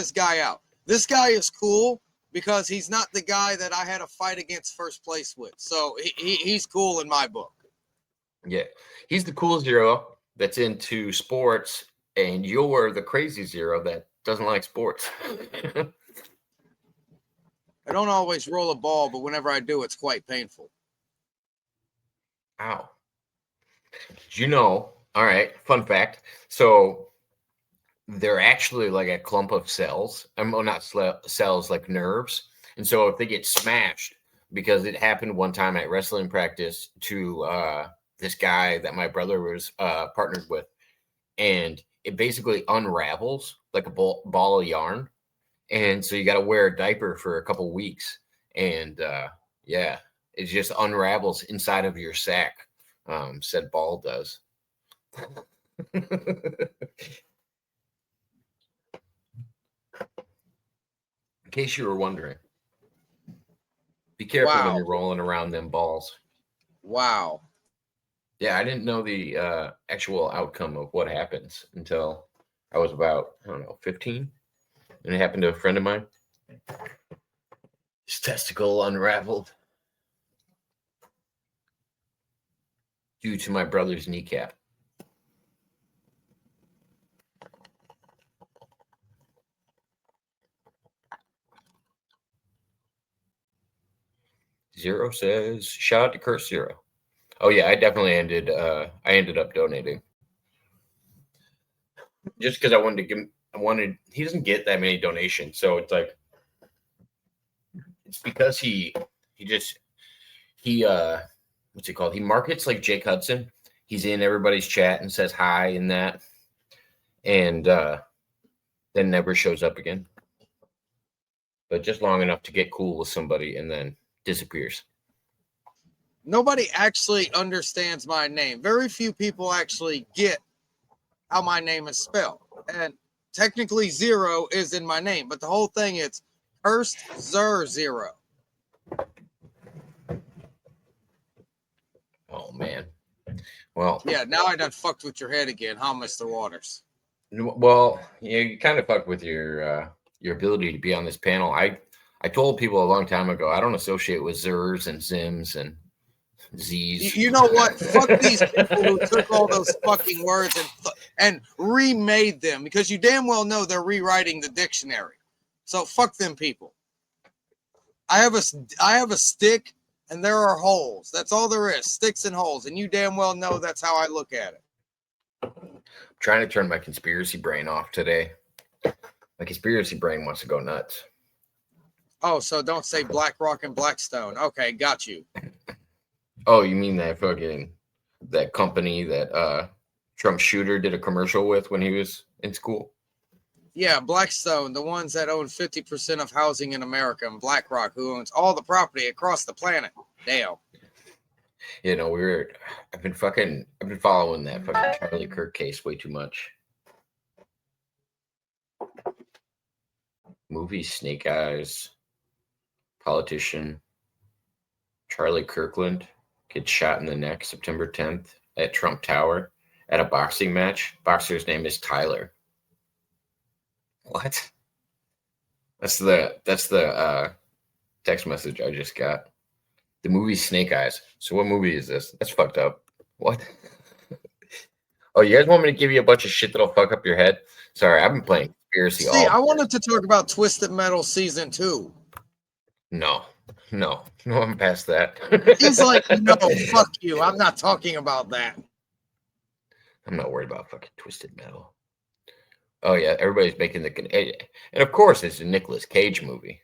this guy out. This guy is cool because he's not the guy that I had a fight against first place with. So he's cool in my book. Yeah, he's the cool zero that's into sports, and you're the crazy zero that doesn't like sports. I don't always roll a ball, but whenever I do, it's quite painful. Ow. Did you know? All right, fun fact. So they're actually like a clump of cells. Well, not cells, like nerves. And so if they get smashed, because it happened one time at wrestling practice to this guy that my brother was partnered with, and it basically unravels like a ball of yarn. And so you got to wear a diaper for a couple weeks. And yeah, it just unravels inside of your sack, said ball does. In case you were wondering, be careful when you're rolling around them balls. Wow. Yeah, I didn't know the actual outcome of what happens until I was about, I don't know, 15. And it happened to a friend of mine. His testicle unraveled due to my brother's kneecap. Zero says, shout out to Kurt Zero. Oh yeah, I definitely ended up donating. Just because I wanted to give him, he doesn't get that many donations, so it's like, it's because he what's he called? He markets like Jake Hudson. He's in everybody's chat and says hi and that, and then never shows up again. But just long enough to get cool with somebody and then disappears. Nobody actually understands my name. Very few people actually get how my name is spelled. And technically zero is in my name, but the whole thing is Hurst Zero. Oh man. Well, yeah, now I done fucked with your head again, huh, Mr. Waters? Well, you kind of fucked with your ability to be on this panel. I told people a long time ago, I don't associate with Zers and Zims and Z's. You know what? Fuck these people who took all those fucking words and remade them, because you damn well know they're rewriting the dictionary. So fuck them people. I have a stick and there are holes. That's all there is. Sticks and holes. And you damn well know that's how I look at it. I'm trying to turn my conspiracy brain off today. My conspiracy brain wants to go nuts. Oh, so don't say BlackRock and Blackstone. Okay, got you. Oh, you mean that company that Trump Shooter did a commercial with when he was in school? Yeah, Blackstone, the ones that own 50% of housing in America, and BlackRock, who owns all the property across the planet. Damn. You know, I've been following that fucking Charlie Kirk case way too much. Movie Snake Eyes, politician Charlie Kirkland gets shot in the neck September 10th at Trump Tower at a boxing match. Boxer's name is Tyler. What? That's the text message I just got. The movie Snake Eyes. So what movie is this? That's fucked up. What? Oh, you guys want me to give you a bunch of shit that'll fuck up your head? Sorry, I've been playing conspiracy all. I wanted to talk about Twisted Metal Season 2. No, I'm past that. He's like, no, fuck you. I'm not talking about that. I'm not worried about fucking Twisted Metal. Oh yeah, everybody's making and of course it's a Nicolas Cage movie.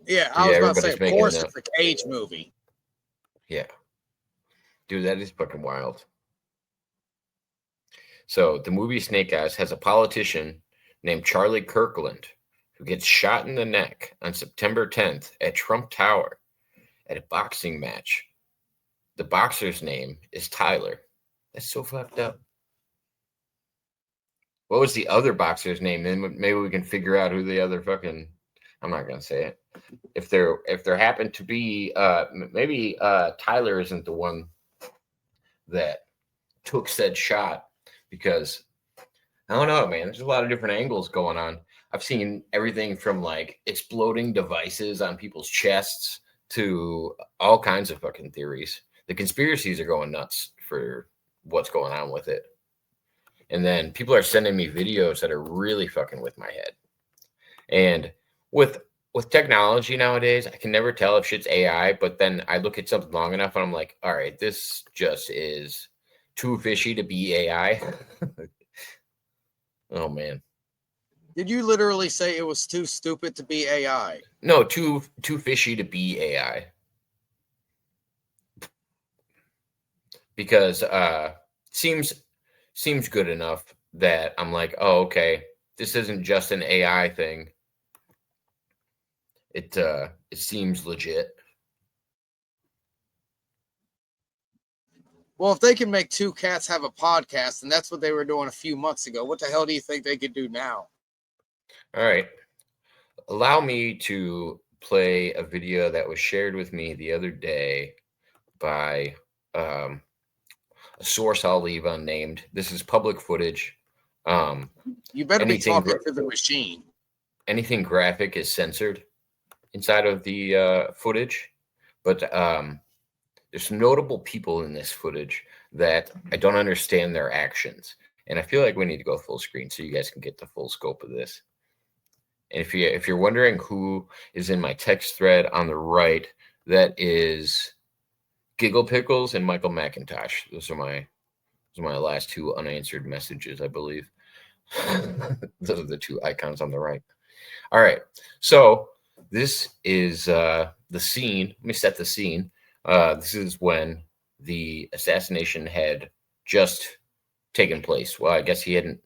Yeah, I was about to say, of course it's a Cage movie. Yeah. Dude, that is fucking wild. So the movie Snake Eyes has a politician named Charlie Kirkland who gets shot in the neck on September 10th at Trump Tower at a boxing match. The boxer's name is Tyler. That's so fucked up. What was the other boxer's name? Then maybe we can figure out who the other fucking. I'm not gonna say it. If there happened to be, maybe Tyler isn't the one that took said shot, because I don't know, man. There's a lot of different angles going on. I've seen everything from like exploding devices on people's chests to all kinds of fucking theories. The conspiracies are going nuts for what's going on with it. And then people are sending me videos that are really fucking with my head. And with technology nowadays, I can never tell if shit's AI, but then I look at something long enough and I'm like, all right, this just is too fishy to be AI. Oh man. Did you literally say it was too stupid to be AI? No, too fishy to be AI. Because seems good enough that I'm like, oh, okay, this isn't just an AI thing. It seems legit. Well, if they can make two cats have a podcast, and that's what they were doing a few months ago, what the hell do you think they could do now? All right. Allow me to play a video that was shared with me the other day by a source I'll leave unnamed. This is public footage. You better be talking to the machine. Anything graphic is censored inside of the footage, but there's some notable people in this footage that I don't understand their actions, and I feel like we need to go full screen so you guys can get the full scope of this. And if you're wondering who is in my text thread on the right, that is Giggle Pickles and Michael Macintosh. Those are my last two unanswered messages, I believe. Those are the two icons on the right. All right, so this is the scene. Let me set the scene. This is when the assassination had just taken place. Well, I guess he hadn't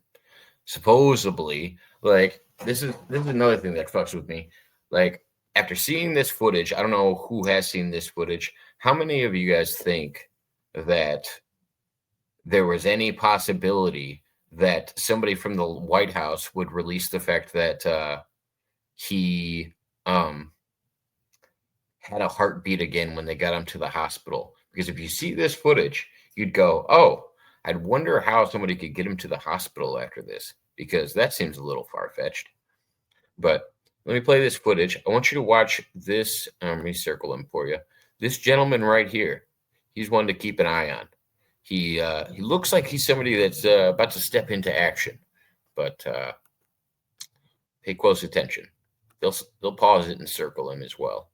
supposedly. Like, this is another thing that fucks with me. Like, after seeing this footage, I don't know who has seen this footage. How many of you guys think that there was any possibility that somebody from the White House would release the fact that he had a heartbeat again when they got him to the hospital? Because if you see this footage, you'd go, oh, I'd wonder how somebody could get him to the hospital after this, because that seems a little far-fetched. But let me play this footage. I want you to watch this. Let me circle him for you. This gentleman right here, he's one to keep an eye on. He looks like he's somebody that's about to step into action, but pay close attention. They'll pause it and circle him as well.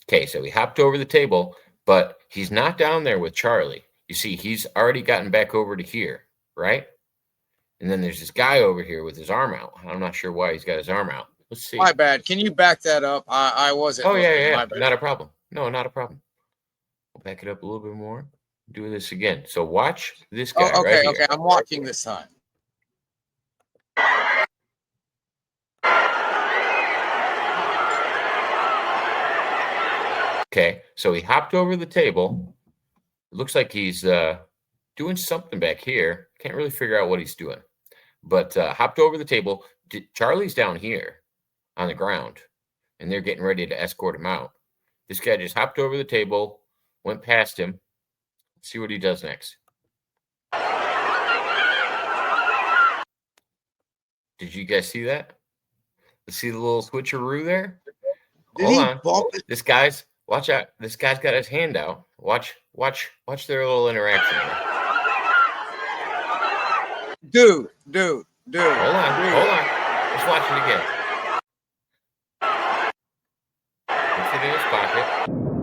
Okay, so he hopped over the table, but he's not down there with Charlie. You see, he's already gotten back over to here, right? And then there's this guy over here with his arm out. I'm not sure why he's got his arm out. Let's see. My bad. Can you back that up? I wasn't. Oh, yeah. Not a problem. No, not a problem. We'll back it up a little bit more. Do this again. So watch this guy. Oh, okay, right here. okay. I'm watching this time. Okay, so he hopped over the table. It looks like he's doing something back here. Can't really figure out what he's doing, but hopped over the table. Charlie's down here on the ground, and they're getting ready to escort him out. This guy just hopped over the table, went past him. Let's see what he does next. Did you guys see that? Let's see the little switcheroo there. Hold on. This guy's, watch out. This guy's got his hand out. Watch their little interaction. Dude. Hold on. Let's watch it again. Puts it in his pocket,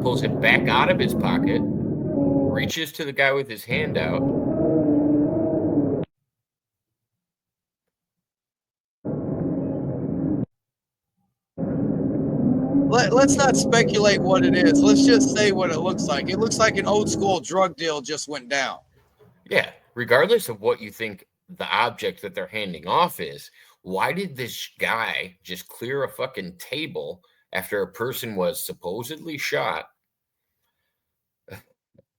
pulls it back out of his pocket, reaches to the guy with his hand out. Let's not speculate what it is. Let's just say what it looks like. It looks like an old school drug deal just went down. Yeah, regardless of what you think the object that they're handing off is, why did this guy just clear a fucking table after a person was supposedly shot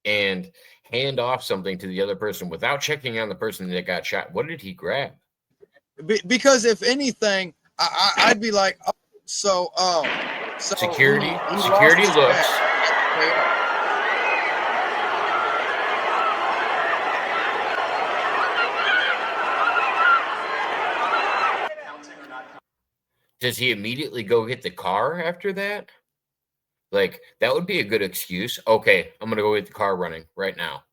and hand off something to the other person without checking on the person that got shot? What did he grab? Because if anything, I'd be like, oh, so security looks. does he immediately go get the car after that? Like, that would be a good excuse. Okay, I'm gonna go get the car running right now.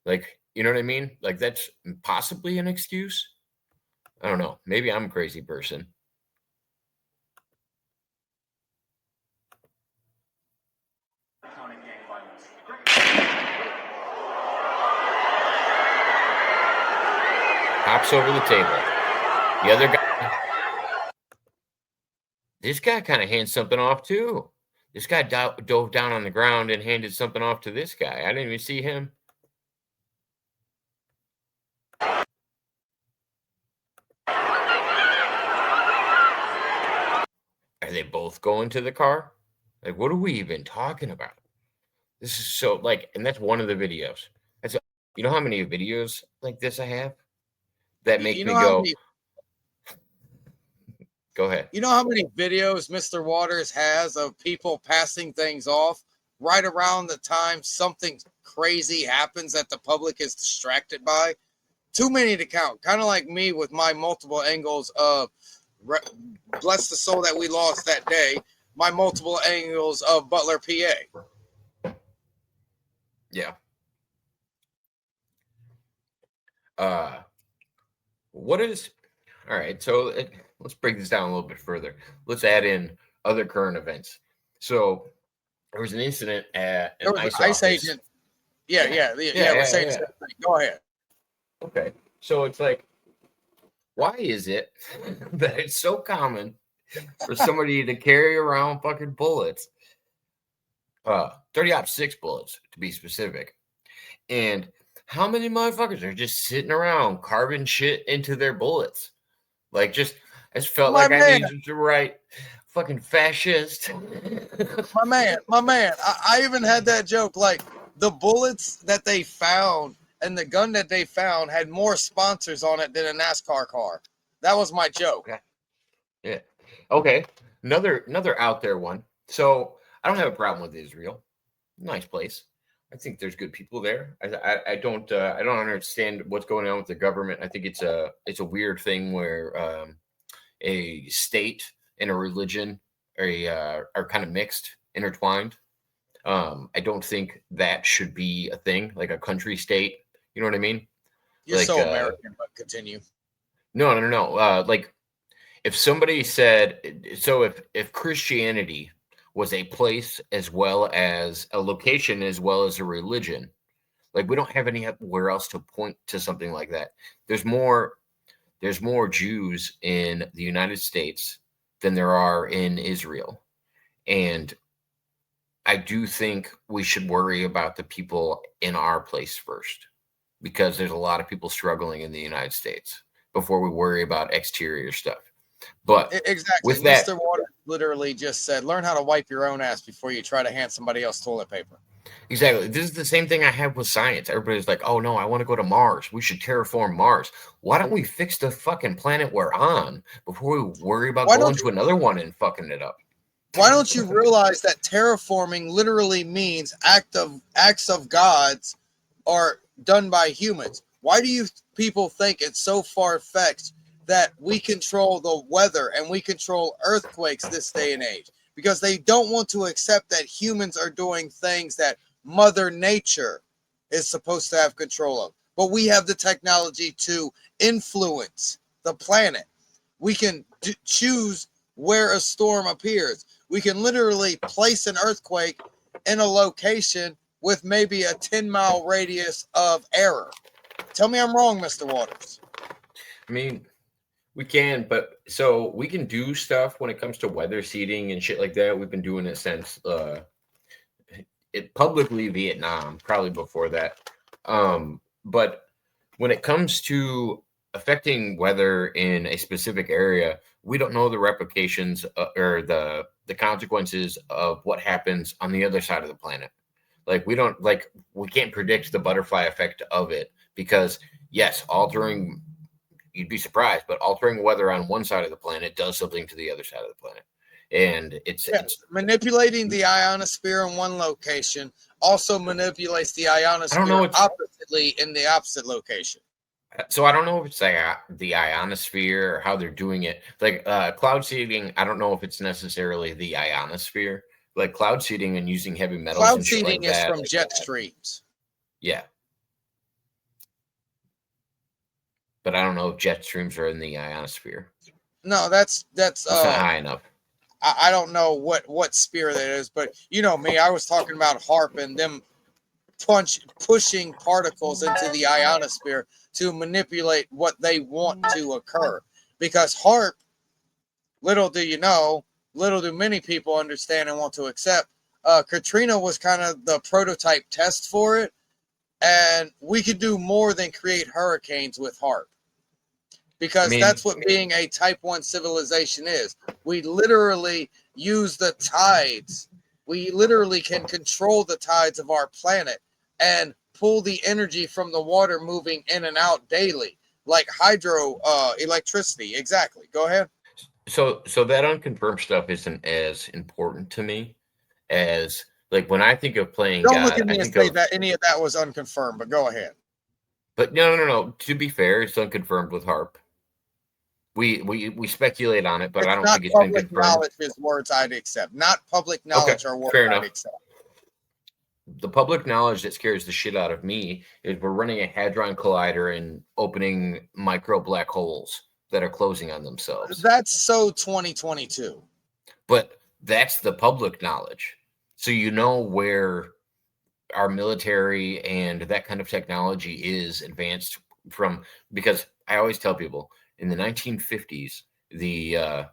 Like, you know what I mean? Like, that's possibly an excuse. I don't know. Maybe I'm a crazy person. Hops over the table. The other guy, this guy kind of hands something off too. This guy dove down on the ground and handed something off to this guy. I didn't even see him. Are they both going to the car? Like, what are we even talking about? This is so like, and that's one of the videos. That's, you know how many videos like this I have that make You me know how go, many go ahead. You know how many videos Mr. Waters has of people passing things off right around the time something crazy happens that the public is distracted by? Too many to count. Kind of like me with my multiple angles of bless the soul that we lost that day, my multiple angles of Butler, PA. Yeah. What is, all right, so let's break this down a little bit further. Let's add in other current events. So there was an incident at an ICE ICE office. agent. Yeah, we're saying the same thing. Go ahead. Okay, so it's like, why is it that it's so common for somebody to carry around fucking bullets? 30-06 bullets to be specific. And how many motherfuckers are just sitting around carving shit into their bullets? Like, just, I just felt like I needed to write fucking fascist. My man. I even had that joke. Like, the bullets that they found and the gun that they found had more sponsors on it than a NASCAR car. That was my joke. Yeah. Okay. Another out there one. So I don't have a problem with Israel. Nice place. I think there's good people there. I don't understand what's going on with the government. I think it's a weird thing where a state and a religion are kind of mixed, intertwined. I don't think that should be a thing, like a country state. You know what I mean? You're like, so American, but continue. No. Like, if somebody said, so if Christianity was a place as well as a location as well as a religion, like, we don't have anywhere else to point to something like that. There's more Jews in the United States than there are in Israel. And I do think we should worry about the people in our place first, because there's a lot of people struggling in the United States before we worry about exterior stuff. But exactly, with that, Mr. Waters literally just said, learn how to wipe your own ass before you try to hand somebody else toilet paper. Exactly. This is the same thing I have with science. Everybody's like, oh no, I want to go to Mars. We should terraform Mars. Why don't we fix the fucking planet we're on before we worry about going to another one and fucking it up? Why don't you realize that terraforming literally means acts of gods are done by humans? Why do you people think it's so far-fetched that we control the weather and we control earthquakes this day and age? Because they don't want to accept that humans are doing things that Mother Nature is supposed to have control of. But we have the technology to influence the planet. We can choose where a storm appears. We can literally place an earthquake in a location with maybe a 10-mile radius of error. Tell me I'm wrong, Mr. Waters. I mean, we can, but so we can do stuff when it comes to weather seeding and shit like that. We've been doing it since it publicly Vietnam, probably before that. But when it comes to affecting weather in a specific area, we don't know the replications or the consequences of what happens on the other side of the planet. Like, we can't predict the butterfly effect of it, because yes, you'd be surprised, but altering weather on one side of the planet does something to the other side of the planet. And it's manipulating the ionosphere in one location also manipulates the ionosphere oppositely in the opposite location. So I don't know if it's like the ionosphere or how they're doing it. Like cloud seeding, I don't know if it's necessarily the ionosphere. Like cloud seeding and using heavy metals Cloud and shit seeding like is that. from jet streams. Yeah. But I don't know if jet streams are in the ionosphere. No, that's It's not high enough. I don't know what sphere that is, but you know me, I was talking about HARP and them pushing particles into the ionosphere to manipulate what they want to occur. Because HARP, little do you know, little do many people understand and want to accept, Katrina was kind of the prototype test for it, and we could do more than create hurricanes with HARP. Because that's what being a type 1 civilization is. We literally use the tides. We literally can control the tides of our planet and pull the energy from the water moving in and out daily, like hydro electricity. Exactly. Go ahead. So that unconfirmed stuff isn't as important to me as like when I think of playing Don't look God, at me I and think say of. that any of that was unconfirmed, but go ahead. But no. To be fair, it's unconfirmed with HARP. We speculate on it, but I It's don't not think it's been public confirmed. knowledge is words I'd accept. Not public Okay, knowledge are words fair I'd enough. accept. The public knowledge that scares the shit out of me is we're running a hadron collider and opening micro black holes that are closing on themselves. That's so 2022. But that's the public knowledge. So you know where our military and that kind of technology is advanced from, because I always tell people in the 1950s, the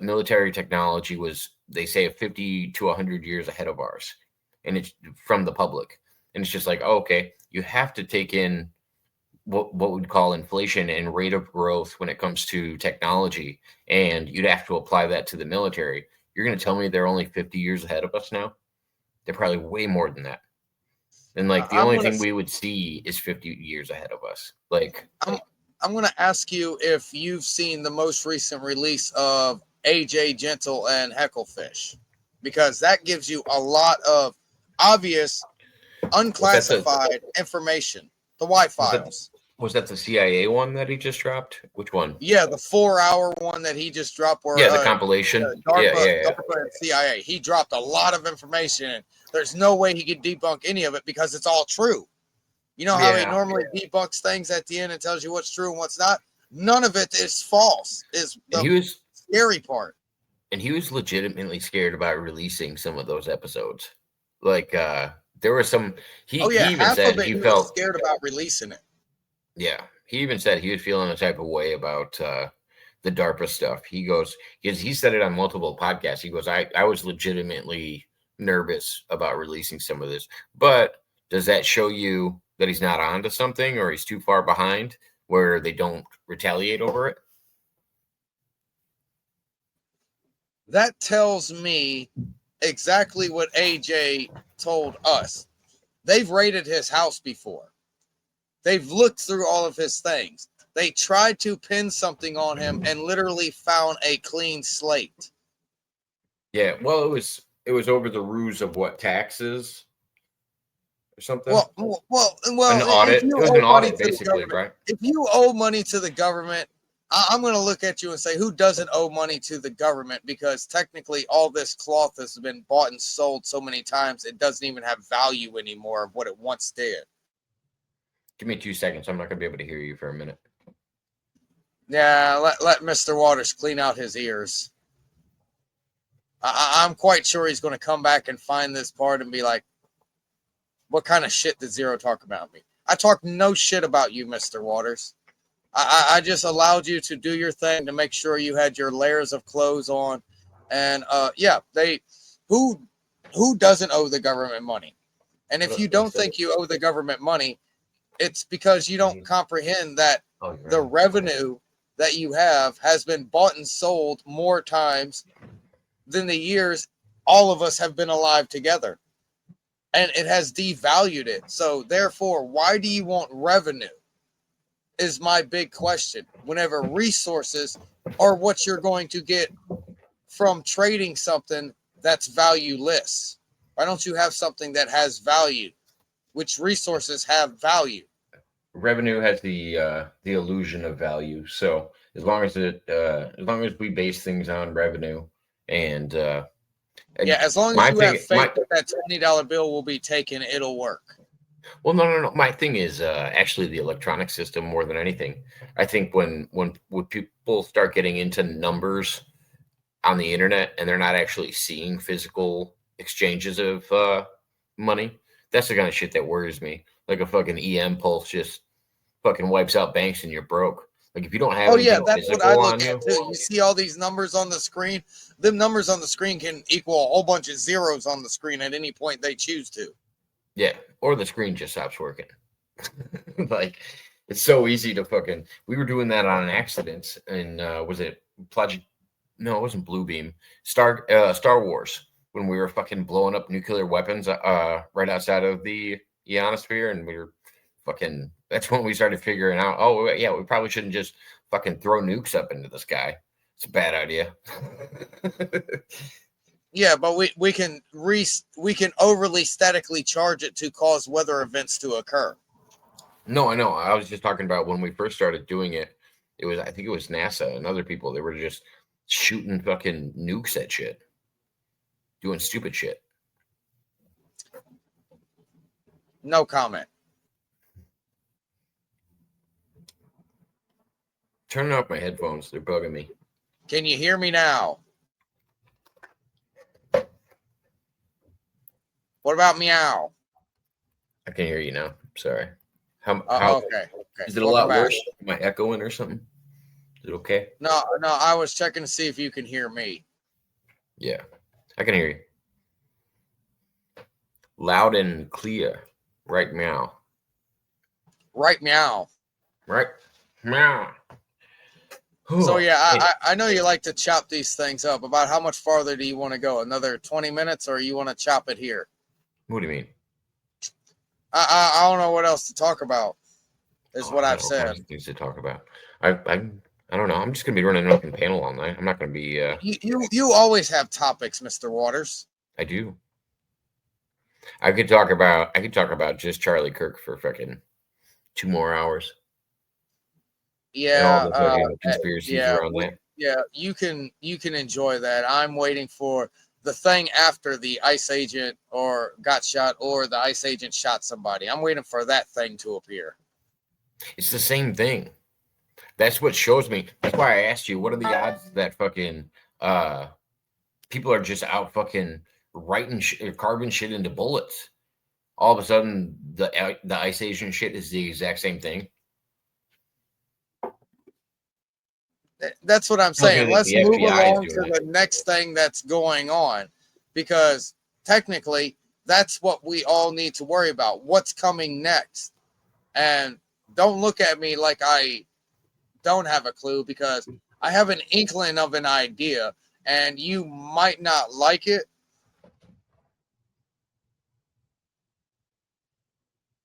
military technology was, they say, 50 to 100 years ahead of ours, and it's from the public. And it's just like, oh, okay, you have to take in what we'd call inflation and rate of growth when it comes to technology, and you'd have to apply that to the military. You're going to tell me they're only 50 years ahead of us now? They're probably way more than that. And like the only thing we would see is 50 years ahead of us. Like I'm going to ask you if you've seen the most recent release of AJ Gentle and Hecklefish, because that gives you a lot of obvious unclassified information. The Y files. Was that the CIA one that he just dropped? Which one? Yeah, the 4-hour one that he just dropped. Where, the compilation. DARPA and CIA. He dropped a lot of information. There's no way he could debunk any of it because it's all true. You know how he normally debunks things at the end and tells you what's true and what's not? None of it is false, is the scary part. And he was legitimately scared about releasing some of those episodes. Like, there was some... He even said he felt scared about releasing it. Yeah. He even said he was feeling a type of way about the DARPA stuff. He goes... Because he said it on multiple podcasts. He goes, I was legitimately nervous about releasing some of this. But does that show you that he's not onto something, or he's too far behind where they don't retaliate over it? That tells me exactly what AJ told us. They've raided his house before. They've looked through all of his things. They tried to pin something on him and literally found a clean slate. Yeah, well, it was over the ruse of what, taxes or something? Well, an audit. It was an audit, basically, right? If you owe money to the government, I'm going to look at you and say, who doesn't owe money to the government? Because technically all this cloth has been bought and sold so many times, it doesn't even have value anymore of what it once did. Give me 2 seconds. I'm not going to be able to hear you for a minute. Yeah, let Mr. Waters clean out his ears. I'm quite sure he's going to come back and find this part and be like, what kind of shit did Zero talk about me? I talked no shit about you, Mr. Waters. I just allowed you to do your thing to make sure you had your layers of clothes on. And who doesn't owe the government money? And if you don't think you owe the government money, it's because you don't comprehend that the revenue that you have has been bought and sold more times than the years all of us have been alive together. And it has devalued it. So therefore, why do you want revenue? Is my big question. Whenever resources are what you're going to get from trading something that's valueless. Why don't you have something that has value? Which resources have value? revenue has the illusion of value. So as long as we base things on revenue and Yeah, as long my as you have thing, faith that $20 bill will be taken, it'll work. well, no. My thing is actually the electronic system more than anything. I think when people start getting into numbers on the internet and they're not actually seeing physical exchanges of money, that's the kind of shit that worries me. Like a fucking EM pulse just fucking wipes out banks and you're broke. Like if you don't have Oh yeah, anything that's what I physical on look you, at too. You see all these numbers on the screen. Them numbers on the screen can equal a whole bunch of zeros on the screen at any point they choose to. yeah, or the screen just stops working. Like it's so easy to fucking. We were doing that on an accident, and was it Project? No, it wasn't Bluebeam. Star Wars when we were fucking blowing up nuclear weapons right outside of the ionosphere, and we were fucking. That's when we started figuring out. Oh yeah, we probably shouldn't just fucking throw nukes up into the sky. It's a bad idea. Yeah, but we can overly statically charge it to cause weather events to occur. No, I know. I was just talking about when we first started doing it. I think it was NASA and other people. They were just shooting fucking nukes at shit, doing stupid shit. No comment. Turning off my headphones. They're bugging me. Can you hear me now? What about meow? I can hear you now. Sorry. How Okay. is it a Welcome lot back. worse? Am I echoing or something? Is it okay? No. I was checking to see if you can hear me. Yeah, I can hear you. Loud and clear. Right meow. Right meow. Right meow. So yeah, I know you like to chop these things up. About how much farther do you want to go? Another 20 minutes, or you want to chop it here? What do you mean? I don't know what else to talk about. Is what I've said. Things to talk about. I don't know. I'm just gonna be running an open panel all night. I'm not gonna be. You always have topics, Mr. Waters. I do. I could talk about just Charlie Kirk for fucking 2 more hours. Yeah. And all the conspiracies around that. Yeah. You can enjoy that. I'm waiting for the thing after the ICE agent or got shot or the ICE agent shot somebody. I'm waiting for that thing to appear. It's the same thing. That's what shows me. That's why I asked you, what are the odds that fucking people are just out fucking writing carving shit into bullets? All of a sudden, the ICE agent shit is the exact same thing. That's what I'm saying. Let's move along to the next thing that's going on, because technically that's what we all need to worry about. What's coming next? And don't look at me like I don't have a clue, because I have an inkling of an idea and you might not like it.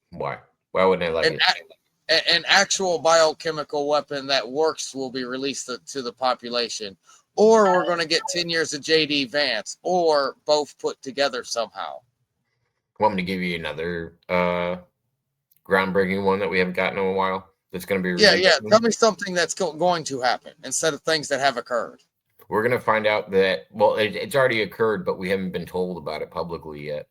Why? Why wouldn't I like it? An actual biochemical weapon that works will be released to the population, or we're going to get 10 years of JD Vance, or both put together somehow. Want me to give you another groundbreaking one that we haven't gotten in a while? That's going to be released? Yeah. Tell me something that's going to happen instead of things that have occurred. We're going to find out that, well, it's already occurred, but we haven't been told about it publicly yet.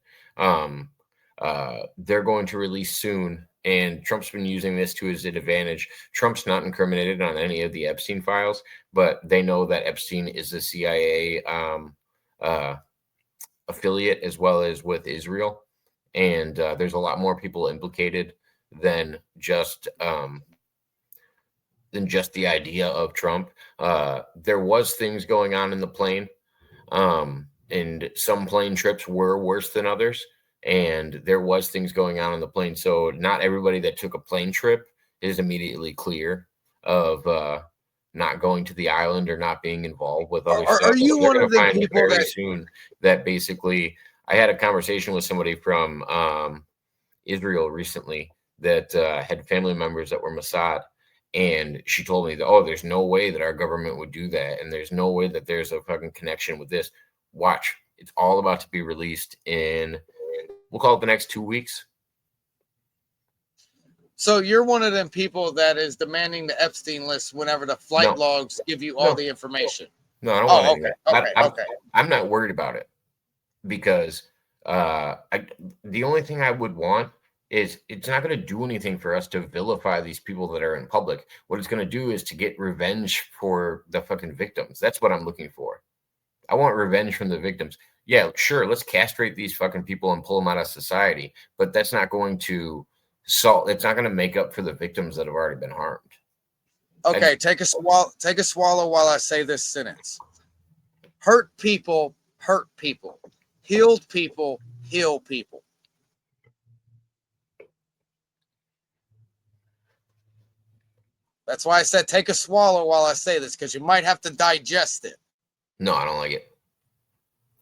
They're going to release soon, and Trump's been using this to his advantage. Trump's not incriminated on any of the Epstein files, but they know that Epstein is a CIA affiliate as well as with Israel, and there's a lot more people implicated than just the idea of Trump. There was things going on in the plane, and some plane trips were worse than others. And there was things going on the plane. So not everybody that took a plane trip is immediately clear of not going to the island or not being involved with other stuff. Are you one of the people that soon that basically, I had a conversation with somebody from Israel recently that had family members that were Mossad. And she told me that, oh, there's no way that our government would do that. And there's no way that there's a fucking connection with this. Watch. It's all about to be released in, we'll call it the next 2 weeks. So you're one of them people that is demanding the Epstein list whenever the flight No. logs give you all No. the information. No, I don't want Oh, any of okay, that. okay. I'm not worried about it because the only thing I would want is it's not going to do anything for us to vilify these people that are in public. What it's going to do is to get revenge for the fucking victims. That's what I'm looking for. I want revenge from the victims. Yeah, sure, let's castrate these fucking people and pull them out of society, but that's not going to solve. It's not going to make up for the victims that have already been harmed. Okay, take a swallow while I say this sentence. Hurt people hurt people. Healed people heal people. That's why I said take a swallow while I say this, because you might have to digest it. No, I don't like it.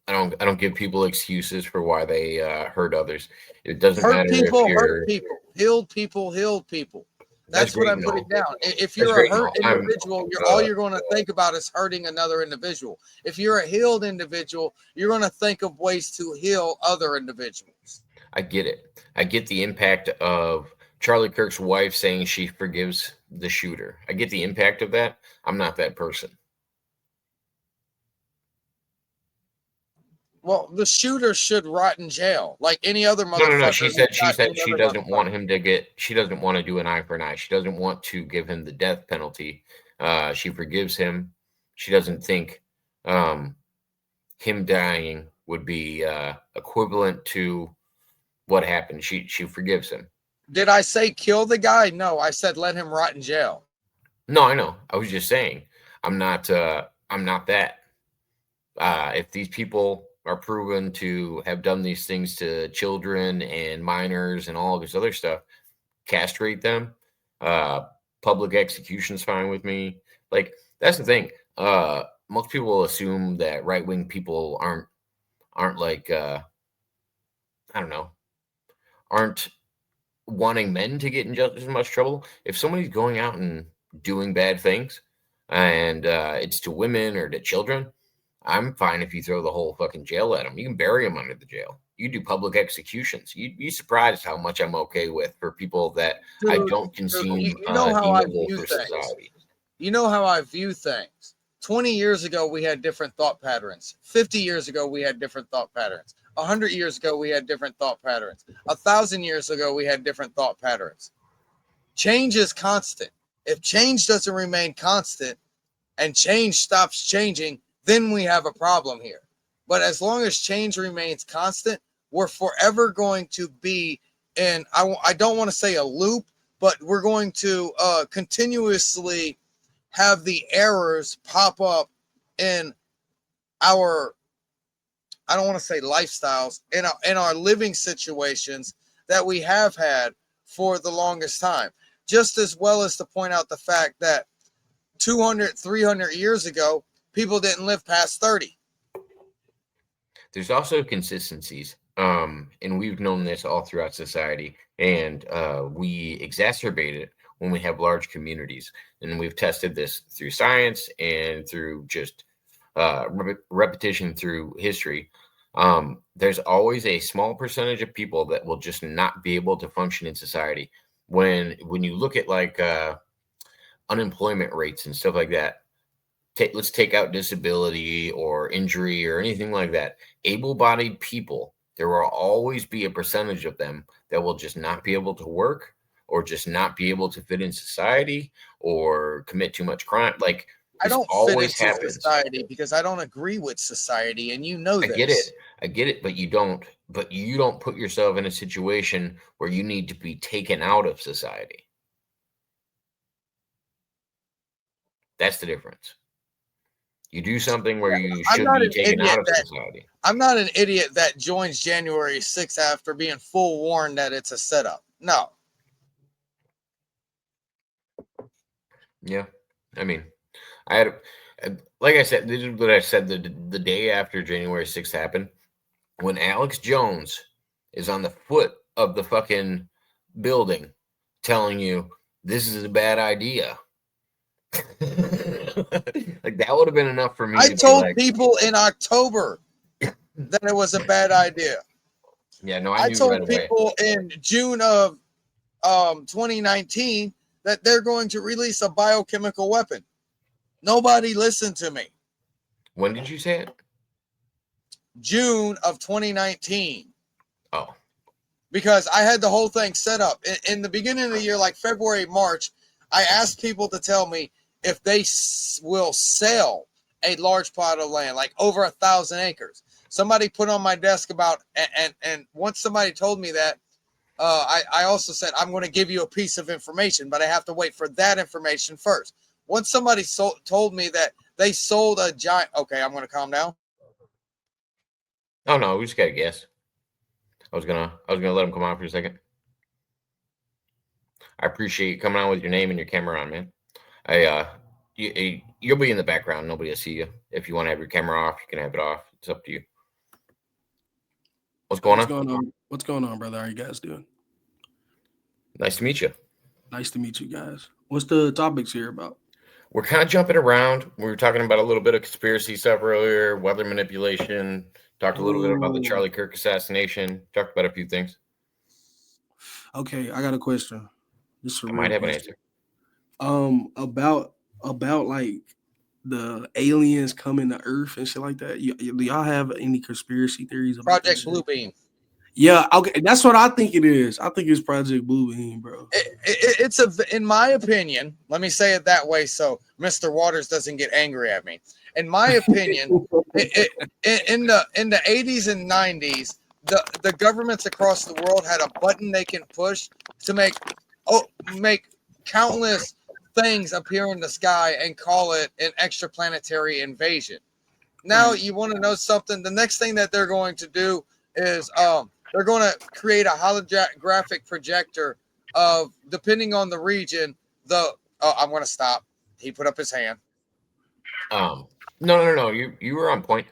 I don't give people excuses for why they hurt others. It doesn't matter if you're hurt people. Healed people healed people. That's what I'm putting down. If you're a hurt individual, all you're going to think about is hurting another individual. If you're a healed individual, you're going to think of ways to heal other individuals. I get it. I get the impact of Charlie Kirk's wife saying she forgives the shooter. I get the impact of that. I'm not that person. Well, the shooter should rot in jail like any other motherfucker. No. She said she doesn't want him to get. She doesn't want to do an eye for an eye. She doesn't want to give him the death penalty. She forgives him. She doesn't think him dying would be equivalent to what happened. She forgives him. Did I say kill the guy? No, I said let him rot in jail. No, I know. I was just saying I'm not that. If these people are proven to have done these things to children and minors and all of this other stuff, castrate them. Public execution's fine with me. Like, that's the thing. Most people assume that right-wing people aren't like I don't know, aren't wanting men to get in just as much trouble. If somebody's going out and doing bad things and it's to women or to children, I'm fine if you throw the whole fucking jail at them. You can bury them under the jail. You do public executions. You'd be surprised how much I'm okay with for people that I don't consume you know how I view for things. society. You know how I view things. 20 years ago, we had different thought patterns. 50 years ago, we had different thought patterns. 100 years ago, we had different thought patterns. 1,000 years ago, we had different thought patterns. Change is constant. If change doesn't remain constant and change stops changing, then we have a problem here. But as long as change remains constant, we're forever going to be in, I don't want to say a loop, but we're going to continuously have the errors pop up in our, I don't want to say lifestyles, in our living situations that we have had for the longest time. Just as well as to point out the fact that 200, 300 years ago, people didn't live past 30. There's also consistencies. And we've known this all throughout society. And we exacerbate it when we have large communities. And we've tested this through science and through just repetition through history. There's always a small percentage of people that will just not be able to function in society. When you look at like unemployment rates and stuff like that, let's take out disability or injury or anything like that. Able-bodied people, there will always be a percentage of them that will just not be able to work or just not be able to fit in society or commit too much crime. Like, I don't fit into society because I don't agree with society, and you know this. I get it, but you don't put yourself in a situation where you need to be taken out of society. That's the difference. You do something where you should be taken out of society. I'm not an idiot that joins January 6th after being full warned that it's a setup. No. Yeah. I mean, I had, like I said, this is what I said the day after January 6th happened. When Alex Jones is on the foot of the fucking building telling you this is a bad idea. Like, that would have been enough for me. I told people in October that it was a bad idea. Yeah, no, I told people in June of 2019 that they're going to release a biochemical weapon. Nobody listened to me. When did you say it? June of 2019. Oh. Because I had the whole thing set up. In the beginning of the year, like February, March, I asked people to tell me if they will sell a large plot of land, like over 1,000 acres. Somebody put on my desk about, and once somebody told me that, I also said, I'm going to give you a piece of information, but I have to wait for that information first. Once somebody told me that they sold a giant, okay, I'm going to calm down. Oh no, we just got to guess. I was gonna let him come on for a second. I appreciate you coming on with your name and your camera on, man. You'll be in the background. Nobody will see you. If you want to have your camera off, you can have it off. It's up to you. What's going on? What's going on, brother? How are you guys doing? Nice to meet you. Nice to meet you guys. What's the topics here about? We're kind of jumping around. We were talking about a little bit of conspiracy stuff earlier, weather manipulation, talked a little bit about the Charlie Kirk assassination, talked about a few things. Okay, I got a question. I might have an answer. About like the aliens coming to Earth and shit like that. Do y'all have any conspiracy theories about Project Bluebeam? Yeah, okay, that's what I think it is. I think it's Project Bluebeam, bro. It's in my opinion. Let me say it that way so Mr. Waters doesn't get angry at me. In my opinion, in the 80s and 90s, the governments across the world had a button they can push to make countless things appear in the sky and call it an extraplanetary invasion. Now, you want to know something? The next thing that they're going to do is they're going to create a holographic projector of, depending on the region, I'm going to stop. He put up his hand. No. You were on point.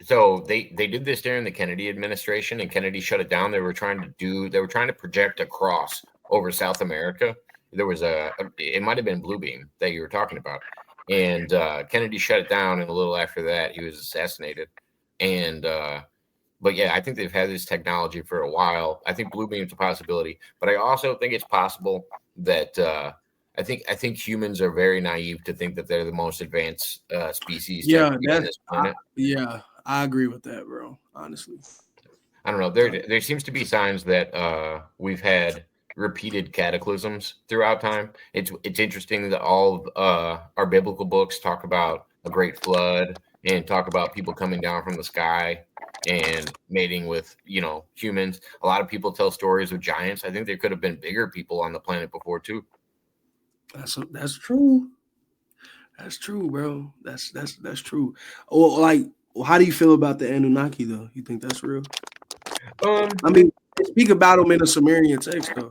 So they did this during the Kennedy administration, and Kennedy shut it down. They were trying to project across over South America. There was it might have been Bluebeam that you were talking about, and Kennedy shut it down. And a little after that, he was assassinated. And but yeah, I think they've had this technology for a while. I think Bluebeam's a possibility, but I also think it's possible that I think humans are very naive to think that they're the most advanced species. Yeah, on this planet. I agree with that, bro. Honestly, I don't know. There seems to be signs that we've had repeated cataclysms throughout time. It's interesting that all of our biblical books talk about a great flood and talk about people coming down from the sky and mating with humans. A lot of people tell stories of giants. I think there could have been bigger people on the planet before too. That's true. That's true, bro. That's true. Well, how do you feel about the Anunnaki though? You think that's real? I mean, they speak about them in the Sumerian text though.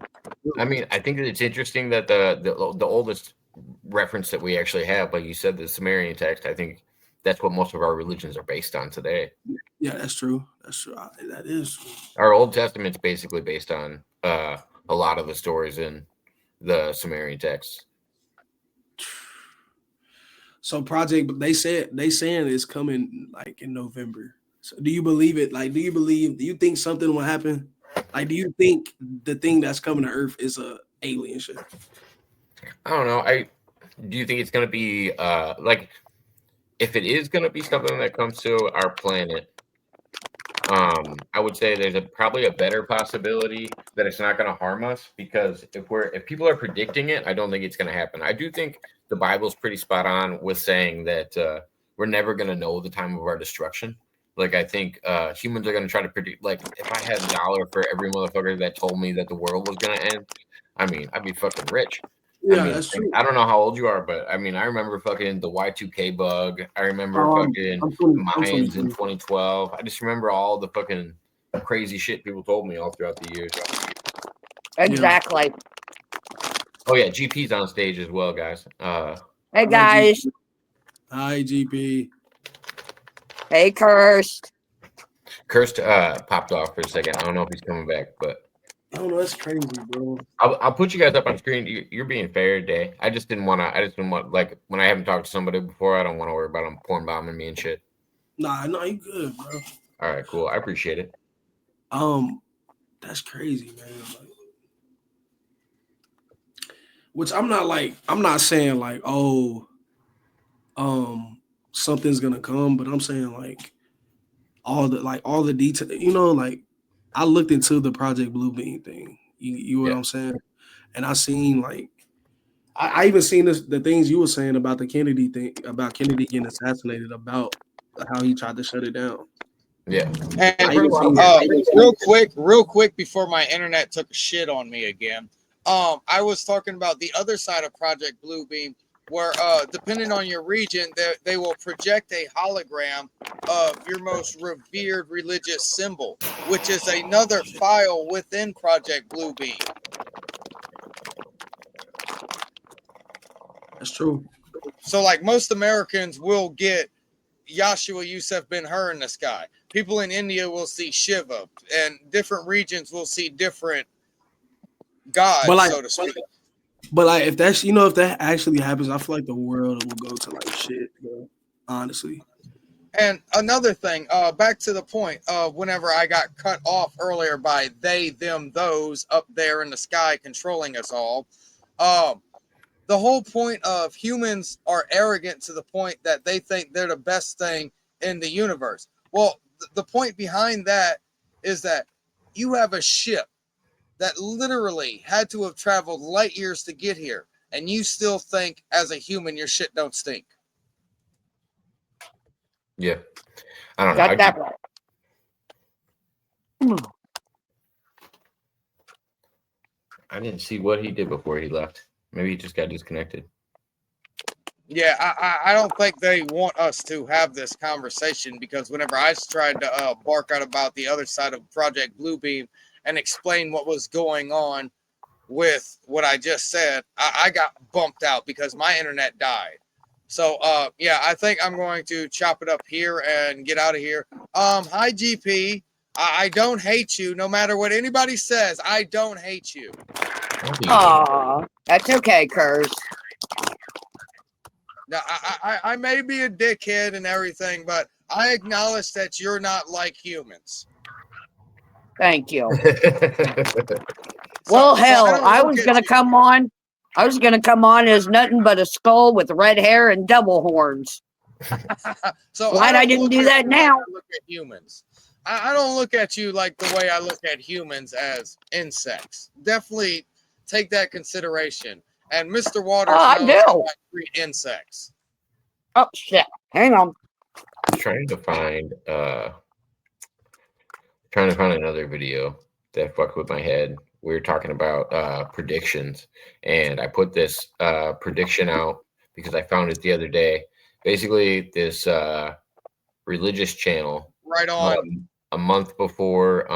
I mean, I think that it's interesting that the oldest reference that we actually have, like you said, the Sumerian text. I think that's what most of our religions are based on today. Yeah, that's true. That's true. That is true. Our Old Testament's basically based on a lot of the stories in the Sumerian texts. So they saying it's coming like in November. So do you believe it? Like, do you think something will happen? Like, do you think the thing that's coming to Earth is a alien ship? I don't know. Do you think it's going to be like, if it is going to be something that comes to our planet, I would say there's probably a better possibility that it's not going to harm us, because if people are predicting it, I don't think it's going to happen. I do think the Bible's pretty spot on with saying that we're never going to know the time of our destruction. Like, I think humans are going to try to predict. Like, if I had $1 for every motherfucker that told me that the world was going to end, I mean, I'd be fucking rich. Yeah, I mean, that's true. I don't know how old you are, but I mean, I remember fucking the Y2K bug. I remember fucking Mayans in 2012. I just remember all the fucking crazy shit people told me all throughout the years. Exactly. Yeah. Oh yeah, GP's on stage as well, guys. Hey guys. Hi, GP. Hey, Cursed. Cursed popped off for a second. I don't know if he's coming back, but oh no, that's crazy, bro. I'll put you guys up on screen. You're being fair today. I just didn't want, like, when I haven't talked to somebody before, I don't want to worry about them porn bombing me and shit. Nah, you good, bro. All right, cool. I appreciate it. That's crazy, man. which I'm not saying like, oh, something's gonna come, but I'm saying like all the detail, like I looked into the Project Bluebeam thing. You know what I'm saying? And I seen like I even seen the things you were saying about the Kennedy thing, about Kennedy getting assassinated, about how he tried to shut it down. Yeah. And real quick before my internet took a shit on me again. I was talking about the other side of Project Bluebeam, where depending on your region, they will project a hologram of your most revered religious symbol, which is another file within Project Bluebeam. That's true. So, like, most Americans will get Yahshua Yusuf Ben Hur in the sky. People in India will see Shiva, and different regions will see different gods, so to speak. But like, if that's if that actually happens, I feel like the world will go to like shit, bro. Honestly. And another thing, back to the point of whenever I got cut off earlier by they, them, those up there in the sky controlling us all. The whole point of humans are arrogant to the point that they think they're the best thing in the universe. Well, the point behind that is that you have a ship that literally had to have traveled light years to get here, and you still think as a human your shit don't stink. Yeah. I don't know. Got that right. I didn't see what he did before he left. Maybe he just got disconnected. Yeah, I don't think they want us to have this conversation, because whenever I tried to bark out about the other side of Project Bluebeam and explain what was going on with what I just said, I got bumped out because my internet died. So, yeah, I think I'm going to chop it up here and get out of here. Hi, GP. I don't hate you. No matter what anybody says, I don't hate you. Aw, that's okay, Curse. Now, I may be a dickhead and everything, but I acknowledge that you're not like humans. Thank you. Well, hell, I was gonna come on. I was gonna come on as nothing but a skull with red hair and double horns. So glad I didn't do that now. I look at humans. I don't look at you like the way I look at humans, as insects. Definitely take that consideration. And Mr. Waters knows how I treat insects. Oh shit! Hang on. Trying to find another video that fucked with my head. We were talking about predictions, and I put this prediction out because I found it the other day. Basically, this religious channel, right on, a month before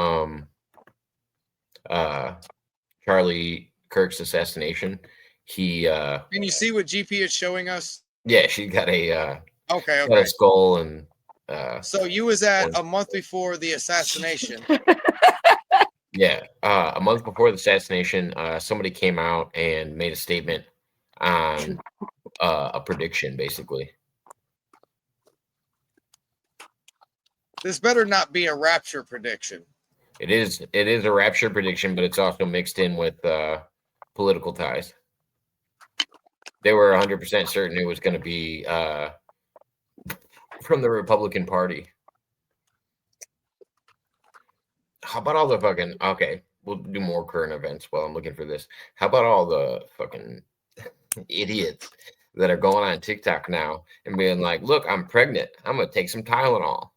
Charlie Kirk's assassination, he can you see what GP is showing us? Yeah, she got a okay. Got a skull, and so you was at a month before the assassination. Yeah, a month before the assassination, somebody came out and made a statement on a prediction, basically. This better not be a rapture prediction. It is a rapture prediction, but it's also mixed in with political ties. They were 100% certain it was going to be from the Republican Party. How about all the fucking... Okay, we'll do more current events while I'm looking for this. How about all the fucking idiots that are going on TikTok now and being like, look, I'm pregnant. I'm going to take some Tylenol.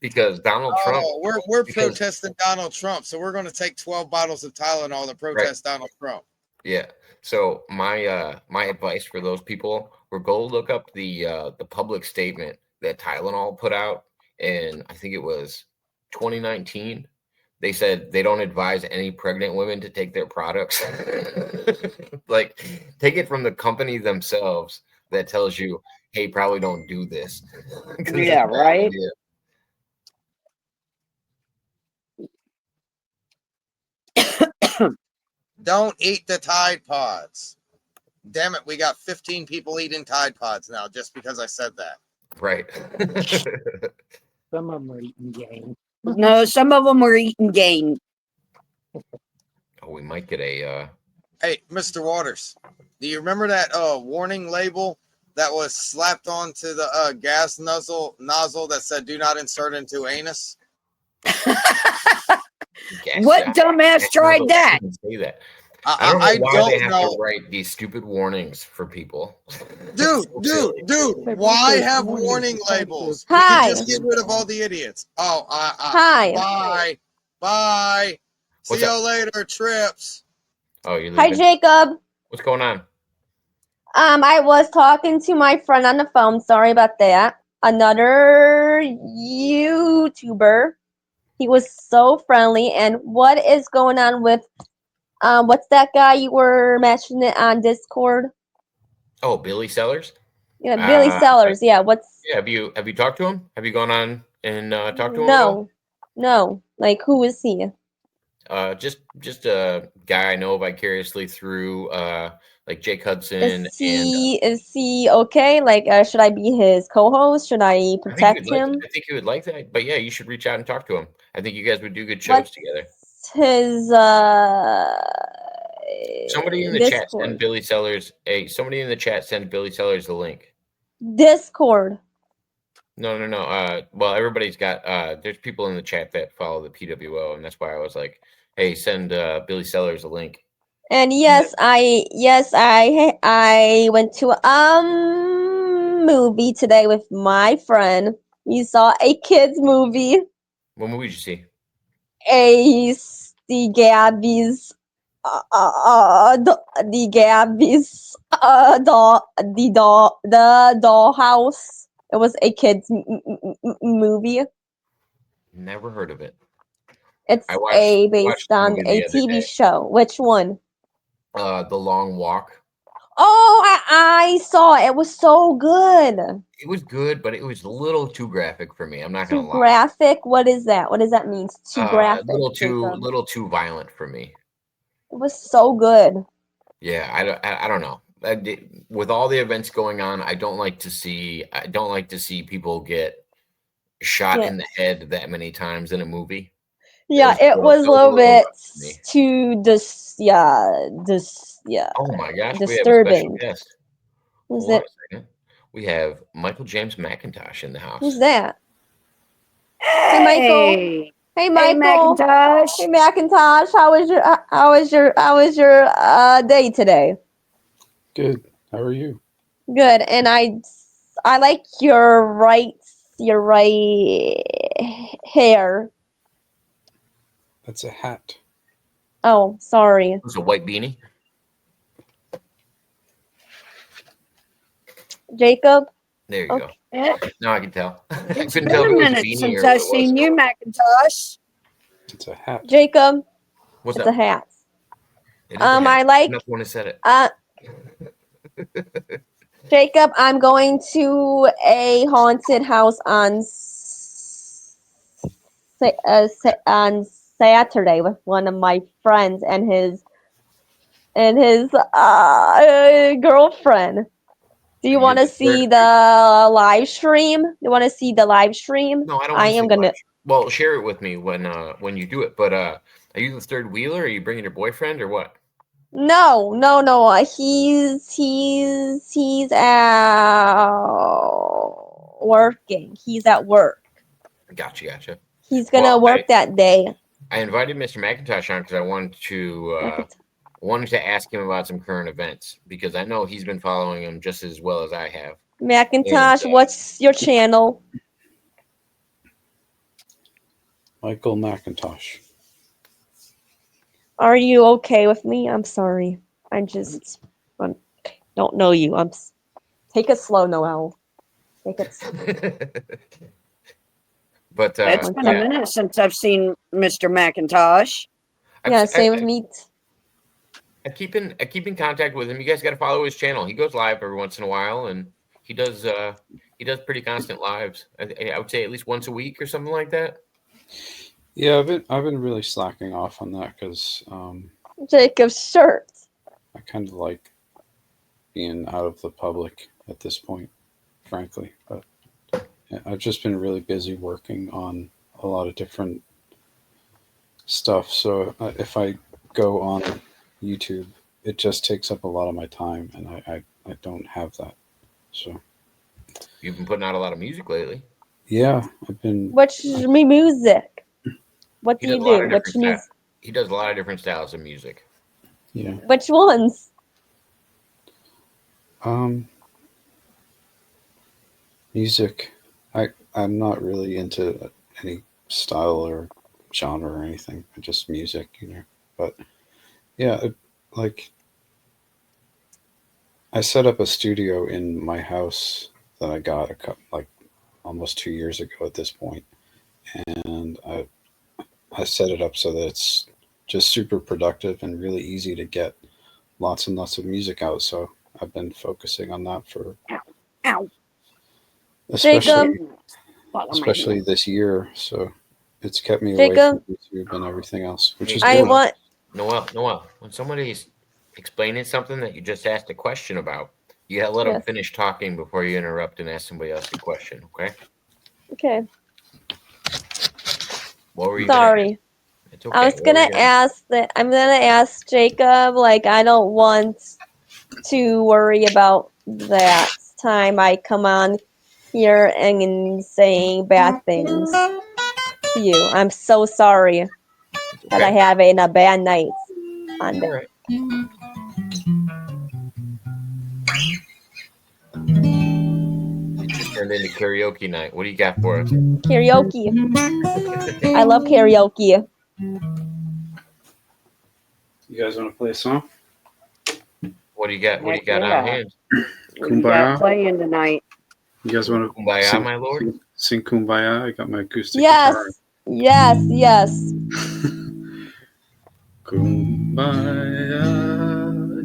Because Donald Trump... We're protesting Donald Trump, so we're going to take 12 bottles of Tylenol to protest Donald Trump. Yeah. So my my advice for those people were go look up the public statement that Tylenol put out, and I think it was 2019. They said they don't advise any pregnant women to take their products. Like, take it from the company themselves that tells you, hey, probably don't do this. Yeah, right. Yeah. Don't eat the Tide Pods. Damn it, we got 15 people eating Tide Pods now just because I said that. Right. Some of them are eating game. No, some of them are eating game. Oh, we might get a Hey, Mr. Waters, do you remember that warning label that was slapped onto the gas nozzle that said "Do not insert into anus"? What dumbass tried that? Say that. I don't know why they don't have know. to write these stupid warnings for people. Dude, why have warning labels? You Hi. can just get rid of all the idiots. Oh, Hi. bye. What's See up? you later, Trips. Oh, you're Hi, leaving? Jacob. What's going on? I was talking to my friend on the phone. Sorry about that. Another YouTuber. He was so friendly. And what is going on with what's that guy you were mentioning on Discord? Oh, Billy Sellers? Yeah, Billy Sellers. Yeah, what's Yeah, have you talked to him? Have you gone on and talked to him at all? No. Like, who is he? Just a guy I know vicariously through like Jake Hudson Is he okay? Like, should I be his co-host? Should I protect him? I think he would like that. But yeah, you should reach out and talk to him. I think you guys would do good shows together. His Somebody in the chat send Billy Sellers somebody in the chat send Billy Sellers the link. Discord. No. Well, everybody's got there's people in the chat that follow the PWO, and that's why I was like, hey, send Billy Sellers a link. And yes, I went to a movie today with my friend. We saw a kids movie. What movie did you see? The Gabby's the dollhouse. It was a kids movie. Never heard of it. It's based on a TV show. Which one? The Long Walk. Oh, I saw it. It was so good. It was good, but it was a little too graphic for me. I'm not gonna lie. Too graphic? What is that? What does that mean? Too graphic. A little too violent for me. It was so good. Yeah, I don't know. With all the events going on, I don't like to see people get shot in the head that many times in a movie. Yeah, it was a little bit too Oh my gosh, disturbing. We have a special guest. Who's it? We have Michael James Macintosh in the house. Who's that? Hey, Michael. Hey, Michael. Macintosh. Hey, Macintosh. How was your day today? Good. How are you? Good. And I like your right hair. That's a hat. Oh, sorry. It's a white beanie. Jacob. There you go. Now I can tell. It's been a minute since I've seen you, Macintosh. It's a hat. Jacob. What's it's up? a hat. I like. Not the one who said it. Jacob, I'm going to a haunted house on Saturday with one of my friends and his girlfriend. Do you want to see the live stream? You want to see the live stream? No, I don't. I am gonna. Well, share it with me when you do it. But are you the third wheeler? Are you bringing your boyfriend or what? No. He's out working. He's at work. Gotcha. He's gonna work that day. I invited Mr. Macintosh on because I wanted to ask him about some current events because I know he's been following him just as well as I have. Macintosh, what's your channel? Michael Macintosh. Are you okay with me? I'm sorry. I just don't know you. Take it slow, Noelle. Take it slow. But it's been a minute since I've seen Mr. Macintosh. Yeah, same with me. I keep in contact with him. You guys got to follow his channel. He goes live every once in a while, and he does pretty constant lives. I would say at least once a week or something like that. Yeah, I've been really slacking off on that because Jacob's shirt. I kind of like being out of the public at this point, frankly. But I've just been really busy working on a lot of different stuff. So if I go on YouTube, it just takes up a lot of my time, and I don't have that. So You've been putting out a lot of music lately. yeah, I've been. Which music? What He do does you a lot do? of Which different music? styles. He does a lot of different styles of music. Yeah. Which ones? Music. I'm not really into any style or genre or anything. Just music, But yeah, like I set up a studio in my house that I got like almost 2 years ago at this point, and I set it up so that it's just super productive and really easy to get lots and lots of music out. So I've been focusing on that for Ow. Jacob. especially this year. So it's kept me away Jacob. from YouTube and everything else, which Hey, is I good. want. Noelle, when somebody's explaining something that you just asked a question about, you gotta let them Yes. finish talking before you interrupt and ask somebody else a question, okay? Okay. What were you Sorry. gonna ask? It's okay. I was gonna ask that. I'm gonna ask Jacob. Like, I don't want to worry about that time I come on here and saying bad things to you. I'm so sorry that I have a bad night on All right. It just turned into karaoke night. What do you got for us? karaoke. I love karaoke. You guys want to play a song? What do you got? What do you Heck got yeah. on hand? What you got Kumbaya? playing tonight? You guys want to Kumbaya, my lord? sing Kumbaya? I got my acoustic Yes. guitar. Yes. Yes. Kumbaya,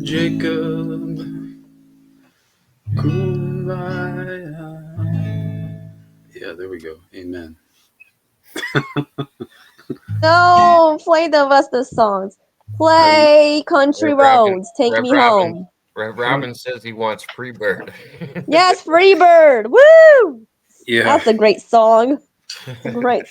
Jacob. Kumbaya. Yeah, there we go. Amen. No, play the rest of the songs. Play Country Rev Robin- Roads. Take Rev me Robin- home. Rev Robin says he wants Freebird. Yes, Freebird. Woo! Yeah, That's a great song. Great.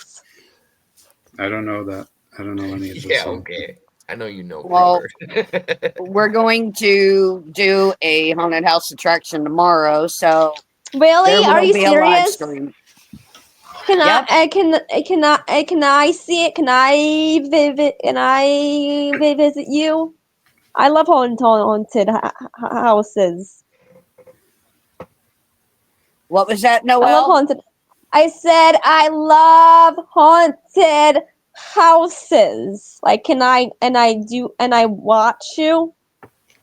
I don't know that. I don't know any of this Yeah, song. okay. I know you know Well, Freebird. We're going to do a haunted house attraction tomorrow, so Really? there Are will you be a live serious? stream. Can Yep. can I see it? Can I visit you? I love haunted houses. What was that, I love Noelle? haunted. I said I love haunted houses. Like, can I watch you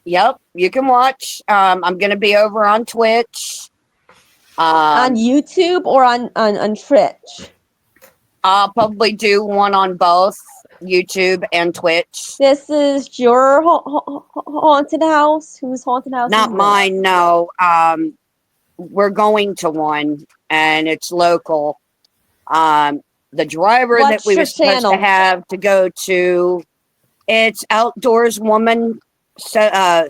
Yep, you can watch. I'm going to be over on Twitch. on YouTube or on Twitch? I'll probably do one on both YouTube and Twitch. This is your haunted house. Whose haunted house? Not is mine, no. We're going to one, and it's local. The driver that What's we were your supposed channel? to have to go to, it's Outdoors Woman. That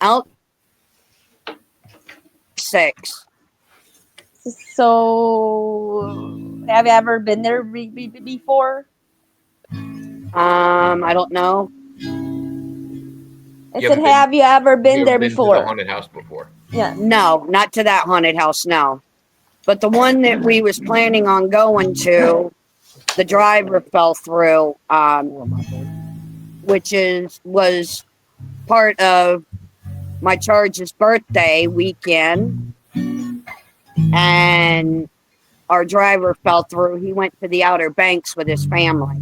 out 6. So, have you ever been there before? I don't know. I said, have you ever been there to the before? haunted house before. Yeah. No, not to that haunted house. No, but the one that we was planning on going to, the driver fell through. Which was part of my charge's birthday weekend, and our driver fell through. He went to the Outer Banks with his family.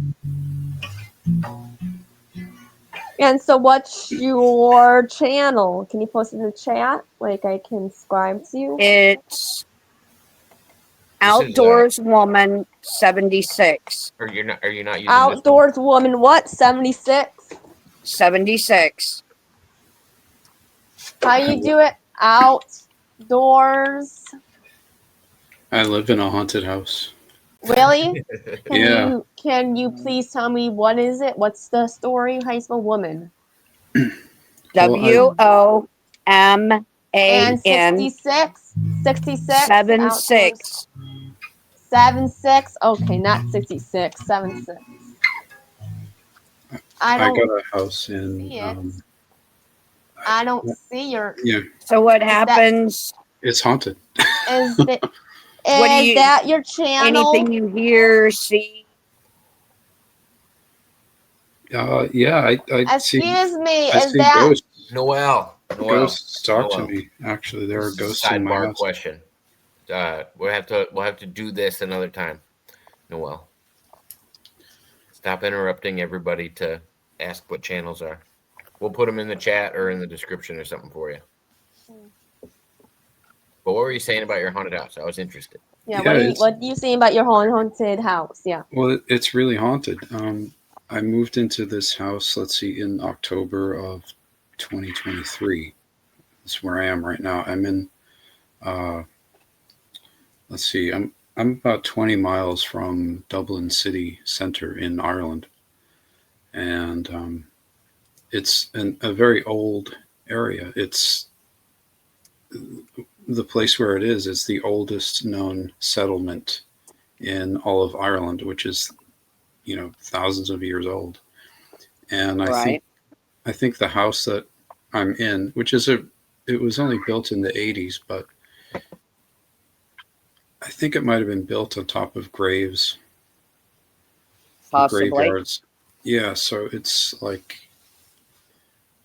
And so, what's your channel? Can you post it in the chat? Like, I can subscribe to you. It's Outdoors Woman 76. Are you not using Outdoors Woman, what? 76? 76. How you do it? Outdoors. I live in a haunted house. Really? Yeah. Can you please tell me what is it? What's the story? How you spell woman? WOMAN. And 66? 66? 76. 76? Okay, not 66. 76. I I don't got a house in. see it. I don't see your. Yeah, So what that- happens? it's haunted. Is that What do is you- that your channel? Anything you hear, see? Yeah, I see. Excuse me. I Is see that ghosts. Noelle. Ghosts talk to Noelle. me. Actually, there are This is a ghosts in my sidebar house. question. We'll have to do this another time. Noelle, stop interrupting everybody to ask what channels are. We'll put them in the chat or in the description or something for you. But what were you saying about your haunted house? I was interested. Yeah, Yeah, what do you say about your haunted house? Yeah. Well, it's really haunted. I moved into this house, let's see, in October of 2023. That's where I am right now. I'm in, let's see, I'm about 20 miles from Dublin city centre in Ireland. And it's a very old area. It's the place where it is. It's the oldest known settlement in all of Ireland, which is, thousands of years old. And Right. I think the house that I'm in, it was only built in the 80s, but I think it might have been built on top of graves, Possibly. graveyards. Yeah, so it's like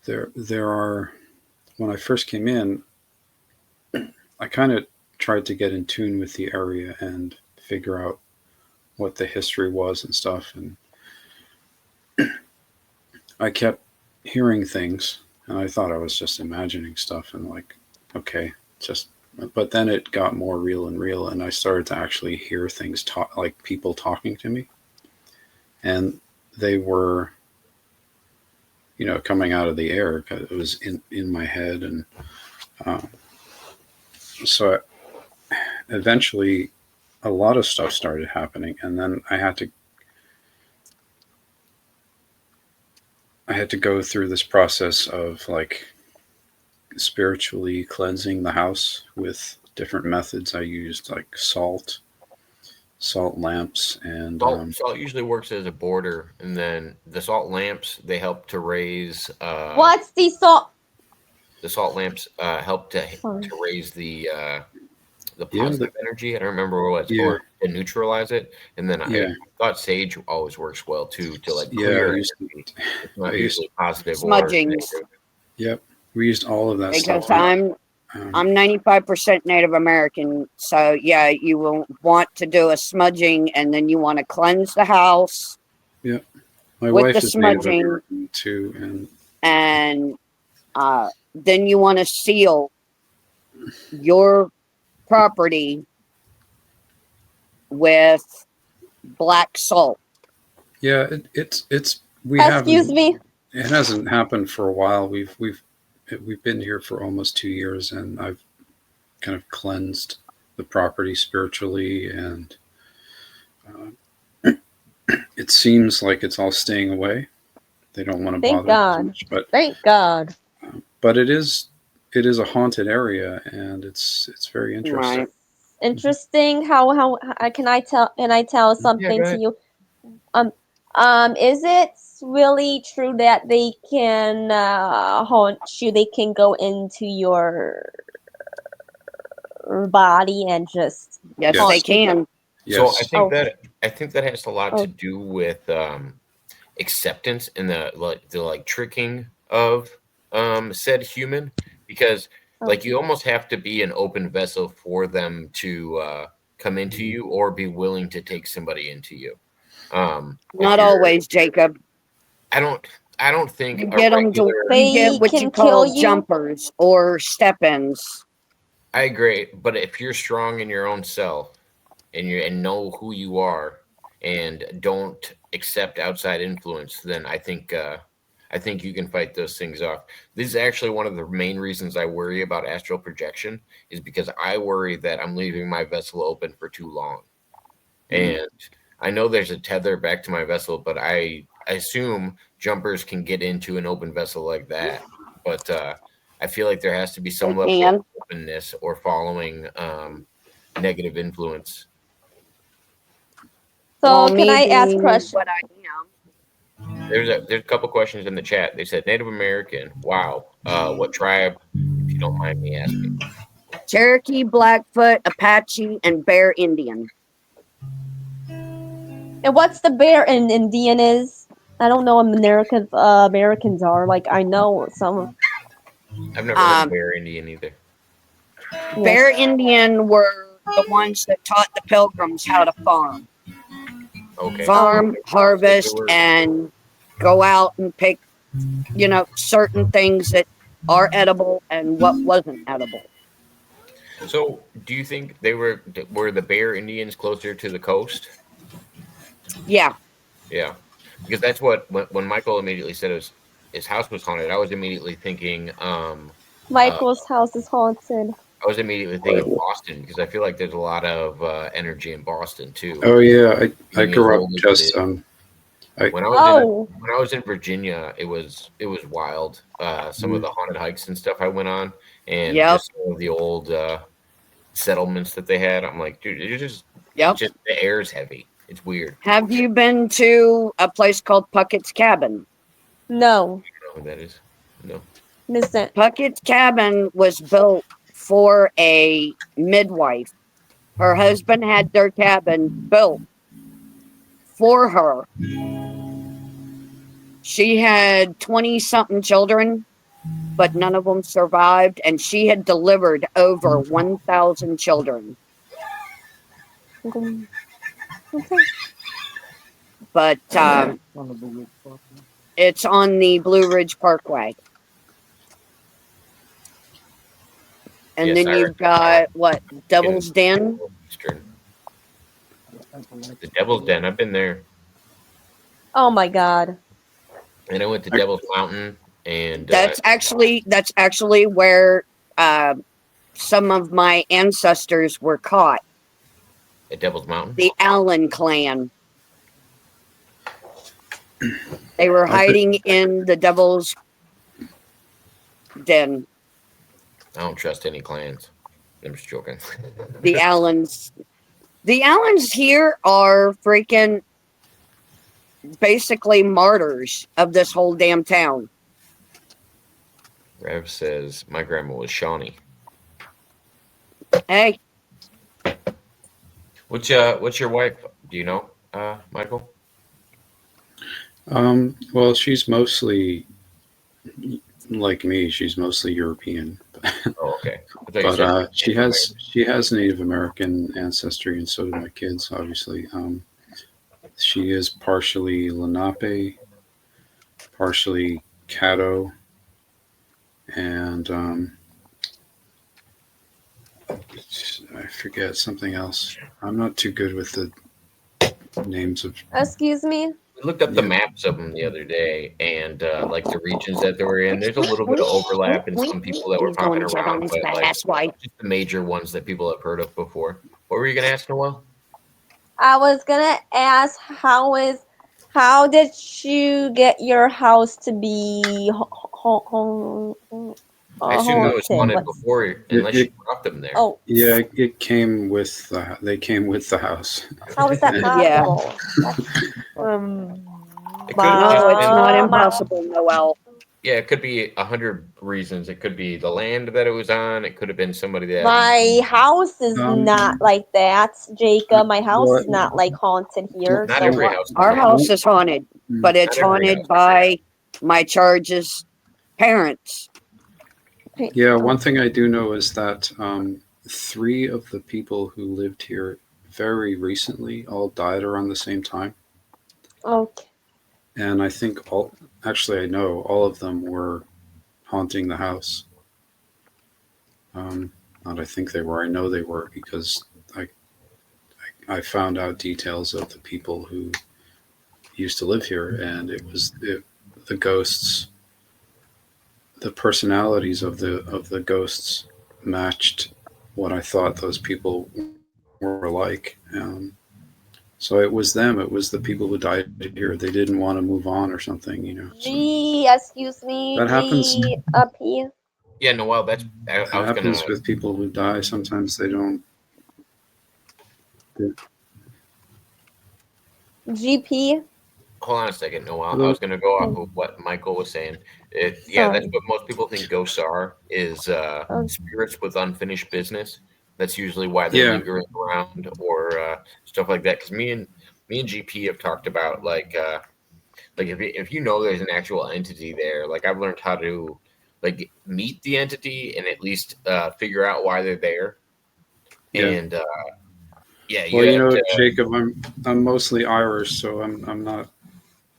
there are, when I first came in, I kind of tried to get in tune with the area and figure out what the history was and stuff. And I kept hearing things, and I thought I was just imagining stuff, and like, okay, but then it got more real and real, and I started to actually hear things like people talking to me, and they were, coming out of the air because it was in my head. And so eventually a lot of stuff started happening, and then I had to go through this process of like spiritually cleansing the house with different methods. I used like salt lamps, and Salt usually works as a border, and then the salt lamps, they help to raise. What's the salt? The salt lamps help to raise the positive energy. I don't remember what it's for, to neutralize it. And then I thought sage always works well too, to like clear energy. It's not usually positive smudging. Yep, we used all of that Because stuff. I'm 95% Native American, so yeah, you will want to do a smudging, and then you want to cleanse the house. Yeah, my with wife the is Native smudging American too, and then you want to seal your property with black salt. yeah, it's we Excuse me. It hasn't happened for a while. We've been here for almost 2 years, and I've kind of cleansed the property spiritually, and it seems like it's all staying away. They don't want to Thank bother God. too much, but Thank God. But it is a haunted area, and it's very interesting. Right. Interesting. How can I tell something to you? Is it really true that they can haunt you? They can go into your body and just Yes, Yes. they can. So Yes. I think that has a lot to do with acceptance and the tricking of said human, because like you almost have to be an open vessel for them to come into you or be willing to take somebody into you. Not always, Jacob. I don't think You a get them to regular- They get what can you kill call you? jumpers or step-ins. I agree, but if you're strong in your own self and know who you are and don't accept outside influence, then I think you can fight those things off. This is actually one of the main reasons I worry about astral projection, is because I worry that I'm leaving my vessel open for too long. And I know there's a tether back to my vessel, but I assume jumpers can get into an open vessel like that. But I feel like there has to be some They level can. of openness or following negative influence. So Well, can me I ask being question? what I am, There's a couple questions in the chat. They said Native American. Wow. What tribe, if you don't mind me asking? Cherokee, Blackfoot, Apache, and Bear Indian. And what's the Bear in Indian is? I don't know what Americans are. Like, I know some. I've never heard of Bear Indian either. Bear Indian were the ones that taught the Pilgrims how to farm. Okay. Farm, harvest, and go out and pick, certain things that are edible and what wasn't edible. So, do you think they were the Bear Indians closer to the coast? Yeah. Yeah, because that's what when Michael immediately said his house was haunted, I was immediately thinking Michael's house is haunted. I was immediately thinking Boston because I feel like there's a lot of energy in Boston too. Oh yeah, I grew up just when I was in Virginia, it was wild. Some of the haunted hikes and stuff I went on, and just some of the old settlements that they had. I'm like, dude, it's just the air's heavy. It's weird. Have you been to a place called Puckett's Cabin? No. I don't know who that is. No. Listen. Puckett's Cabin was built for a midwife. Her husband had their cabin built for her. She had 20-something children, but none of them survived, and she had delivered over 1,000 children. Okay. But it's on the Blue Ridge Parkway. And then you've got, Devil's Den? The Devil's Den, I've been there. Oh my God. And I went to Devil's Mountain, and that's actually where some of my ancestors were caught. At Devil's Mountain? The Allen clan. They were hiding in the Devil's Den. I don't trust any clans. I'm just joking. The Allens here are freaking basically martyrs of this whole damn town. Rev says my grandma was Shawnee. Hey. What's your wife? Do you know, Michael? Well, she's mostly like me. She's mostly European. Oh, okay. But she has Native American ancestry, and so do my kids. Obviously, she is partially Lenape, partially Caddo, and I forget something else. I'm not too good with the names of. Excuse me. We looked up the maps of them the other day, and like the regions that they were in. There's a little bit of overlap in some people that were popping around, but like just the major ones that people have heard of before. What were you gonna ask, Noelle? I was gonna ask how did you get your house to be I assume it was haunted before, unless you brought them there. Oh, yeah, it came with they came with the house. How is that possible? It's not impossible, Noelle. Yeah, it could be 100 reasons. It could be the land that it was on. It could have been somebody that. My house is not like that, Jacob. My house is not like haunted here. Not every house. Our house is haunted, but it's haunted by my charge's parents. Yeah, one thing I do know is that 3 of the people who lived here very recently all died around the same time. Okay. And I think I know all of them were haunting the house. Not I think they were, I know they were, because I found out details of the people who used to live here, and it was the ghosts. The personalities of the ghosts matched what I thought those people were like. So it was them. It was the people who died here. They didn't want to move on or something, So Excuse me. that happens. Up here. Yeah, Noelle, that happens with people who die. Sometimes they don't. GP. hold on a second, Noelle. I was going to go off of what Michael was saying. Yeah, that's Sorry. what most people think ghosts are, is spirits with unfinished business. That's usually why they're Yeah. lingering around or stuff like that. Because me and GP have talked about like if you know there's an actual entity there, like I've learned how to like meet the entity and at least figure out why they're there. Yeah. And yeah, Well, you know, to, Jacob, I'm mostly Irish, so I'm not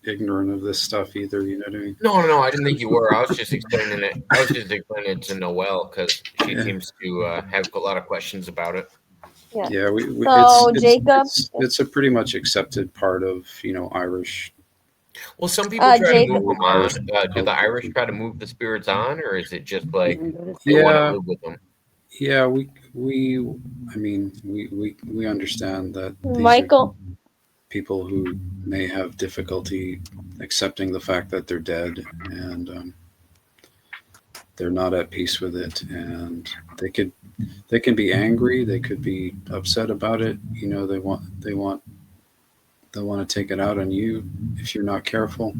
ignorant of this stuff either. You know what I mean? No, I didn't think you were. I was just explaining it. I was just explaining it to Noelle because she Yeah. seems to have a lot of questions about it. Yeah. Yeah, So, Jacob? it's a pretty much accepted part of, you know, Irish. Well, some people try to Jacob. move them on. Do the Irish try to move the spirits on, or is it just like they want to Yeah, live with them? yeah, I mean, we understand that these Michael. are people who may have difficulty accepting the fact that they're dead, and they're not at peace with it, and they can be angry, they could be upset about it. You know, they want to take it out on you if you're not careful.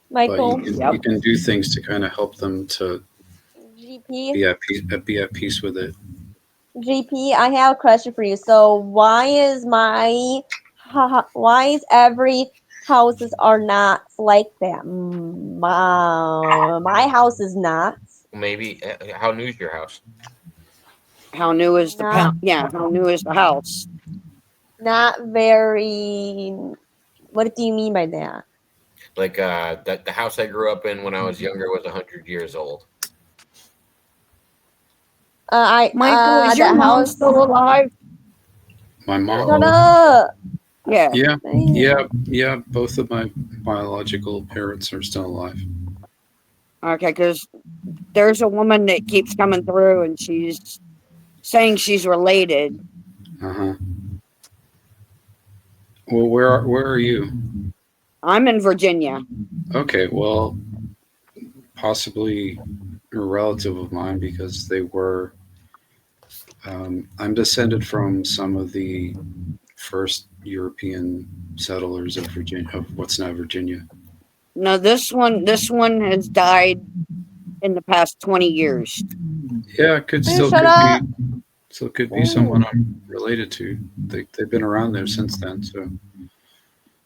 Michael. But you can do things to kind of help them to GP. be at peace with it. GP, I have a question for you. So why is every houses are not like that? My house is not. Maybe. How new is your house? How new is the Not- how new is the house? Not very. What do you mean by that? Like the house I grew up in when I was younger was 100 years old. Michael, is your mom still alive? My mom. Shut up. Yeah. Yeah. Both of my biological parents are still alive. Okay, because there's a woman that keeps coming through, and she's saying she's related. Uh-huh. Well, where are you? I'm in Virginia. Okay, well, possibly a relative of mine because they were. I'm descended from some of the first European settlers of Virginia, of what's now Virginia. No, this one has died in the past 20 years. Yeah, it could Shut could up. be. So it could be someone I'm related to. They've been around there since then. So.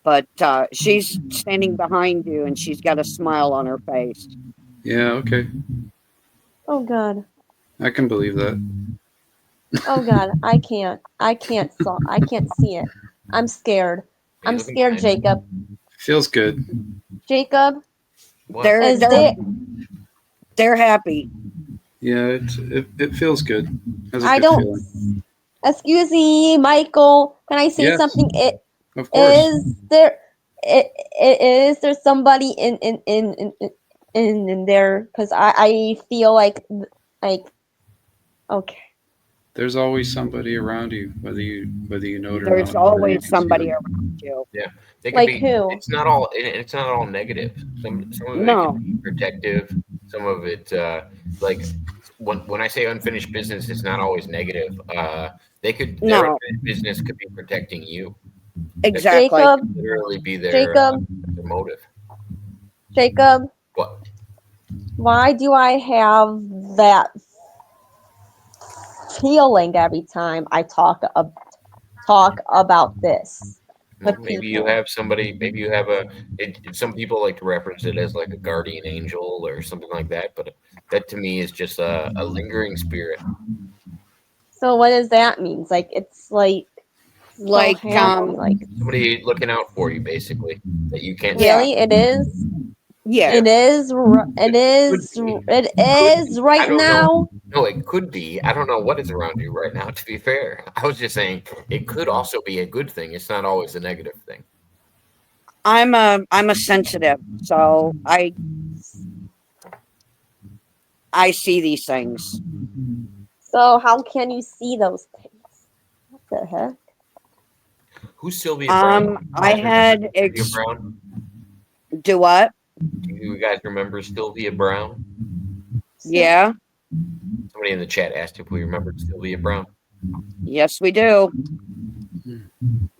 But she's standing behind you, and she's got a smile on her face. Yeah. Okay. Oh God. I can believe that. Oh God. I can't see it. I'm scared. I'm scared, Jacob. Feels good. Jacob. What? They're happy. Yeah, it feels good. Has a I good don't. feeling. Excuse me, Michael. Can I say Yes, something? of course. Is there somebody in there? Because I feel like okay. There's always somebody around you, whether you know it or not. There's always somebody around you. Yeah, they can Like be. who? It's not all negative. Some of it No. can be protective. Some of it, like when I say unfinished business, it's not always negative. Their unfinished business could be protecting you. Exactly. Jacob. That could literally be their motive. Jacob. What? Why do I have that feeling every time I talk about this? Well, maybe you have somebody. Maybe you have some people like to reference it as like a guardian angel or something like that. But that to me is just a lingering spirit. So what does that mean? Like it's like somebody looking out for you, basically, that you can't. Really, it is. Yeah, it is. It is right now. No, it could be. I don't know what is around you right now. To be fair, I was just saying it could also be a good thing. It's not always a negative thing. I'm a sensitive, so I see these things. So how can you see those things? What the heck? Who's Sylvia Brown? I had Sylvia Brown. Do what? Do you guys remember Sylvia Brown? Yeah. Somebody in the chat asked if we remembered Sylvia Brown. Yes, we do. Who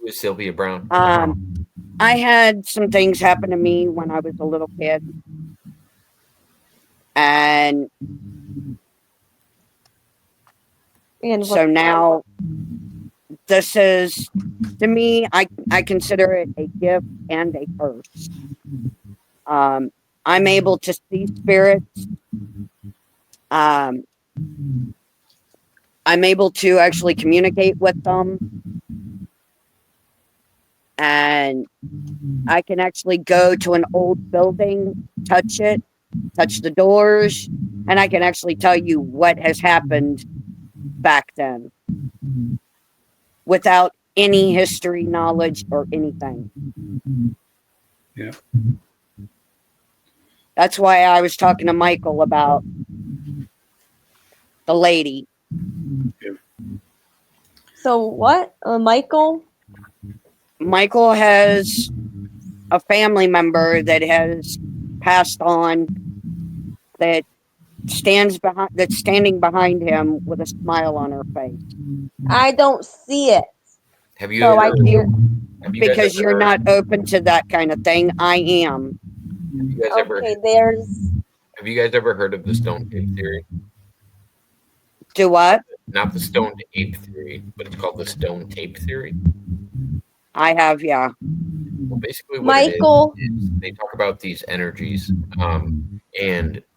is Sylvia Brown? I I had some things happen to me when I was a little kid. And so now this is, to me, I consider it a gift and a curse. I'm able to see spirits. I'm able to actually communicate with them. And I can actually go to an old building, touch it, touch the doors, and I can actually tell you what has happened back then without any history, knowledge, or anything. Yeah. That's why I was talking to Michael about the lady. So what? Michael? Michael has a family member that has passed on that's standing behind him with a smile on her face. I don't see it. Have you So ever? I can't. Have you guys Because you're ever- not open to that kind of thing. I am. Have you guys ever? Okay, there's. Have you guys ever heard of the stone tape theory? Do what? Not the stone tape theory, but it's called the stone tape theory. I have, yeah. Well, basically, what Michael. it is they talk about these energies, and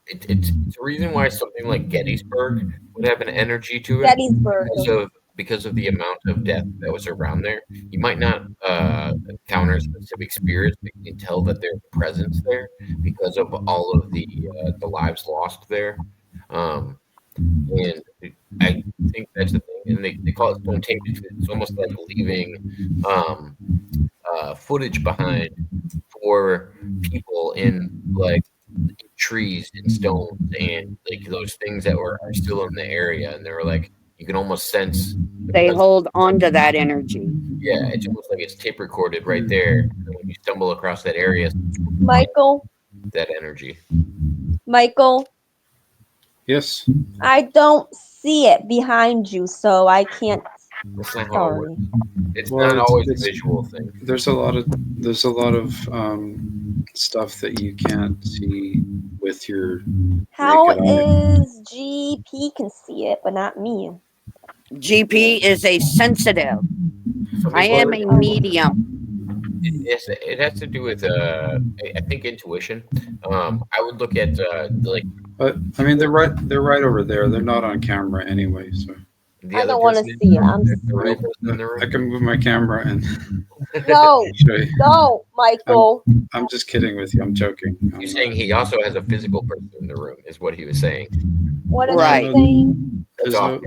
it's the reason why something like Gettysburg would have an energy to it Gettysburg. because of the amount of death that was around there. You might not encounter specific spirits, but you can tell that there's a presence there because of all of the lives lost there. And I think that's the thing, and they call it stone tape. It's almost like leaving footage behind for people in like trees and stones and like those things that are still in the area, and they were like you can almost sense They hold on to that energy. Yeah, it's almost like it's tape recorded right there. And when you stumble across that area, Michael. that energy. Michael. Yes. I don't see it behind you, so I can't. That's not how it works. Sorry. It's Well, not it's- always it's- a visual thing. There's a lot of stuff that you can't see with your How naked eye. is GP can see it, but not me? GP is a sensitive. Some I people am are- a medium. It has to do with I think intuition. I would look at like But I mean, they're right over there. They're not on camera anyway, so the I other don't want to person see it. I'm the real person in the room. I can move my camera and no, show you. no, Michael. I'm just kidding with you. I'm joking. He's saying he also has a physical person in the room, is what he was saying. What is Right. he saying? That's There's all.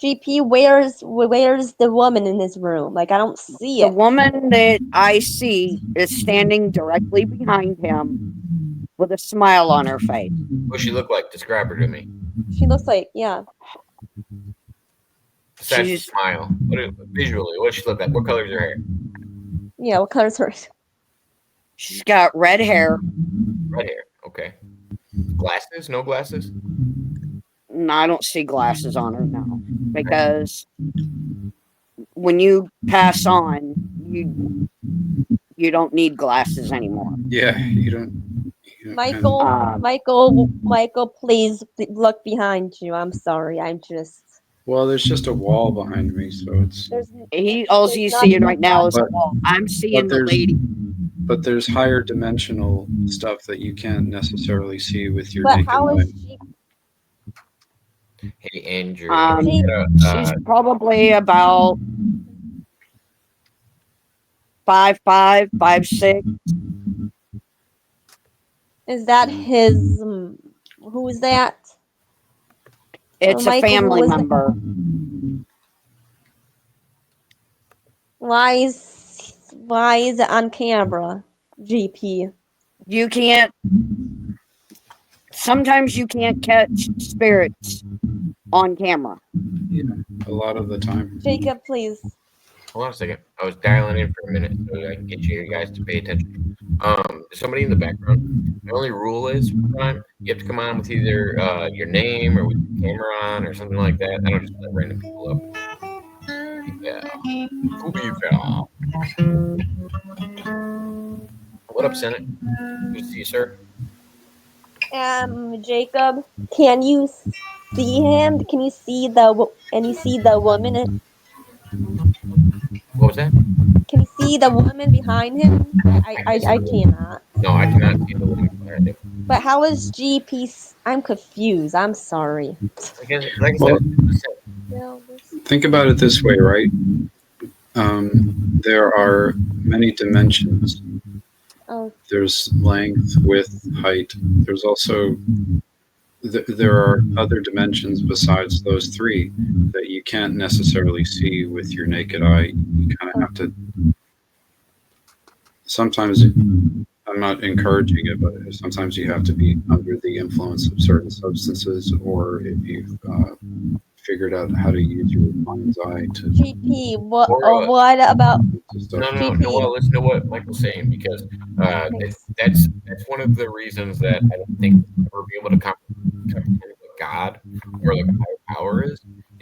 GP, where's the woman in this room? Like I don't see The it. woman that I see is standing directly behind him with a smile on her face. What does she look like? Describe her to me. She looks like yeah. Besides the She's- smile, visually, what does she look like? What color is her hair? Yeah, what color is her? She's got red hair. Red hair. Okay. Glasses? No glasses? No, I don't see glasses on her now. Because when you pass on, you don't need glasses anymore. yeah. You don't. Michael, Michael, please look behind you. I'm sorry. I'm just. Well, there's just a wall behind me, so it's. All There's he's not seeing even right now is a But- wall. I'm seeing the there's- lady. But there's higher dimensional stuff that you can't necessarily see with your But naked how eye. is she? Hey, Andrew. She's probably about 5'5", 5'6". Is that his? Who is that? It's a Michael, who family was it? member. Why is it on camera? GP. You can't. Sometimes you can't catch spirits on camera. Yeah, a lot of the time. Jacob, please. Hold on a second. I was dialing in for a minute so I can get you guys to pay attention. There's somebody in the background. The only rule is you have to come on with either your name or with your camera on or something like that. I don't just let random people up. Yeah. What up, Senate? Good to see you, sir. Jacob, can you see him? Can you see the woman? What was that? Can you see the woman behind him? I cannot. No, I cannot see the woman behind him. But how is GP? I'm confused. I'm sorry. Like I said, Think about it this way, right? There are many dimensions. Oh, There's length, width, height. There's also there are other dimensions besides those three that you can't necessarily see with your naked eye. You kind of have to. Sometimes I'm not encouraging it, but sometimes you have to be under the influence of certain substances, or if you've figured out how to use your mind's eye to. GP, what about? No. Well, listen to what Michael's saying, because that's one of the reasons that I don't think we'll ever be able to comprehend what God or like a higher power is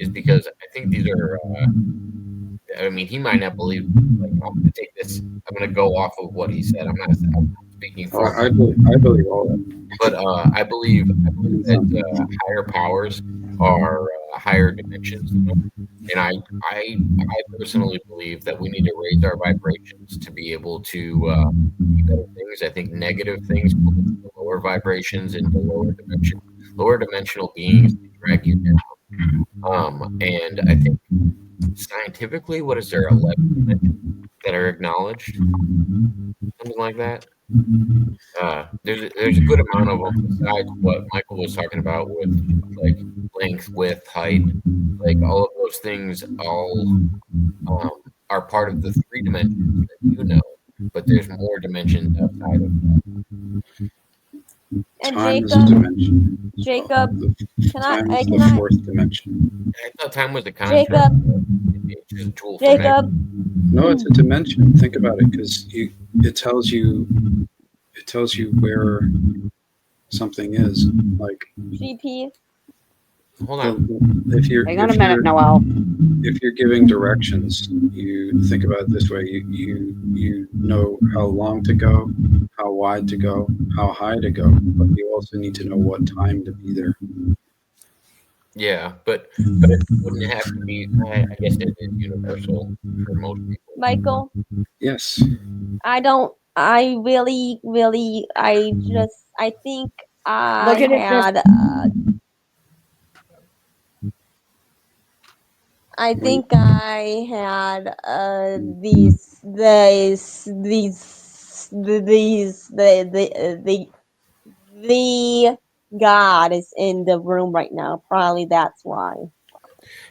because I think these are. I mean, he might not believe. Like, I'm going to take this. I'm going to go off of what he said. I'm not speaking for. I believe all that. But I believe that higher powers are higher dimensions, and I personally believe that we need to raise our vibrations to be able to do better things. I think negative things, lower vibrations, into lower dimensional beings drag you down. And I think scientifically, what is there, 11 dimensions that are acknowledged, something like that. There's a good amount of them besides what Michael was talking about with like length, width, height, like all of those things all are part of the 3 dimensions that you know, but there's more dimensions outside of that. And time is a dimension. Jacob, time is the 4th dimension. I thought time was a construct. It's just a tool for Jacob. No, it's a dimension. Think about it, because it tells you where something is. Like GP. Hold on. Hang on a minute, Noelle. If you're giving directions, you think about it this way: you know how long to go, how wide to go, how high to go, but you also need to know what time to be there. Yeah, but it wouldn't have to be. I guess it is universal for most people. Michael. Yes. I don't. I really. I think I Look at had. I think I had the God is in the room right now. Probably that's why.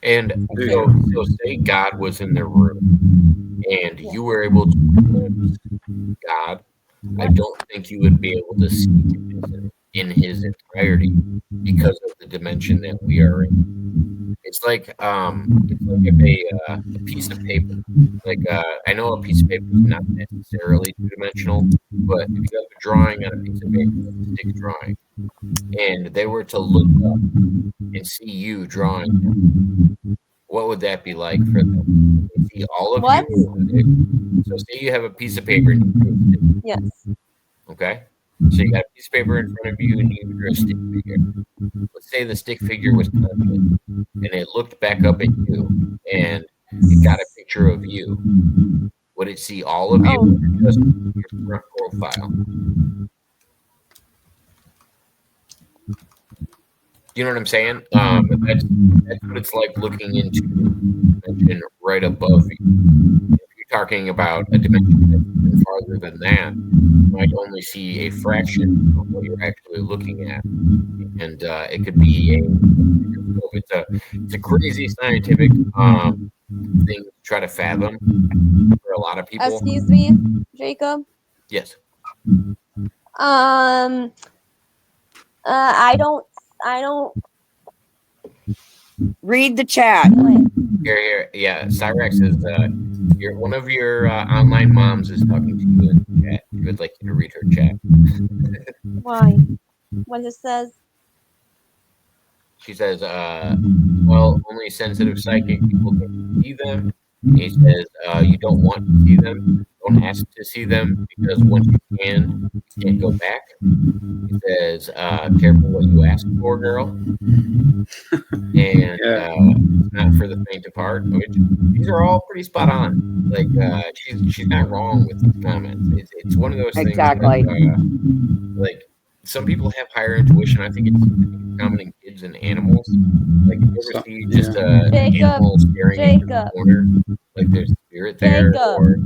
And so say God was in the room and you were able to glimpse God. I don't think you would be able to see him in his entirety because of the dimension that we are in. It's like if a piece of paper, like I know a piece of paper is not necessarily 2-dimensional, but if you have a drawing on a piece of paper, a stick drawing, and they were to look up and see you drawing, what would that be like for them? They see all of you. So say you have a piece of paper and you drew a stick. Yes. Okay. So you got a piece of paper in front of you and you drew a stick figure. Let's say the stick figure was conscious and it looked back up at you and it got a picture of you. Would it see all of you or just your front profile? You know what I'm saying? That's what it's like looking into a dimension right above you. If you're talking about a dimension that's farther than that, you might only see a fraction of what you're actually looking at, and it could be it's a crazy scientific thing to try to fathom for a lot of people. Excuse me, Jacob. Yes. I don't. Read the chat. Here. Yeah, Cyrex is one of your online moms is talking to you in the chat. She would like you to read her chat. Why? What it says? She says, well, only sensitive psychic people can see them. He says you don't want to see them, don't ask to see them, because once you can, you can't go back. He says, careful what you ask for, girl. And it's not for the faint of heart. Which, these are all pretty spot on. Like she's not wrong with these comments. It's one of those things Exactly. that, like, some people have higher intuition. I think it's common in kids and animals. Like, if you ever see just an animal staring into the corner, like there's spirit there, or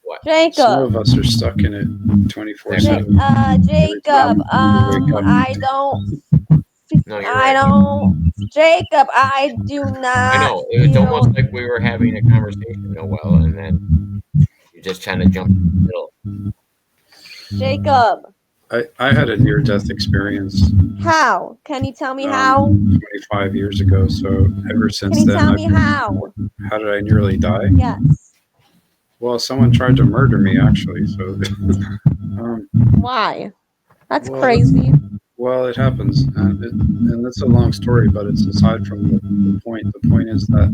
what? Some Jacob. of us are stuck in it 24/7. Jacob. I don't. No, you're I right. don't. Jacob, I do I not know. It's almost feel. like we were having a conversation, Noelle, and then you just kind of jumped in the middle. Jacob, I had a near-death experience how? Can you tell me how? 25 years ago. So ever since Can you then, tell me how? how did I nearly die? Yes. Well, someone tried to murder me, actually. So, Why? That's well, crazy. well, it happens, and that's a long story, but it's aside from the point. The point is that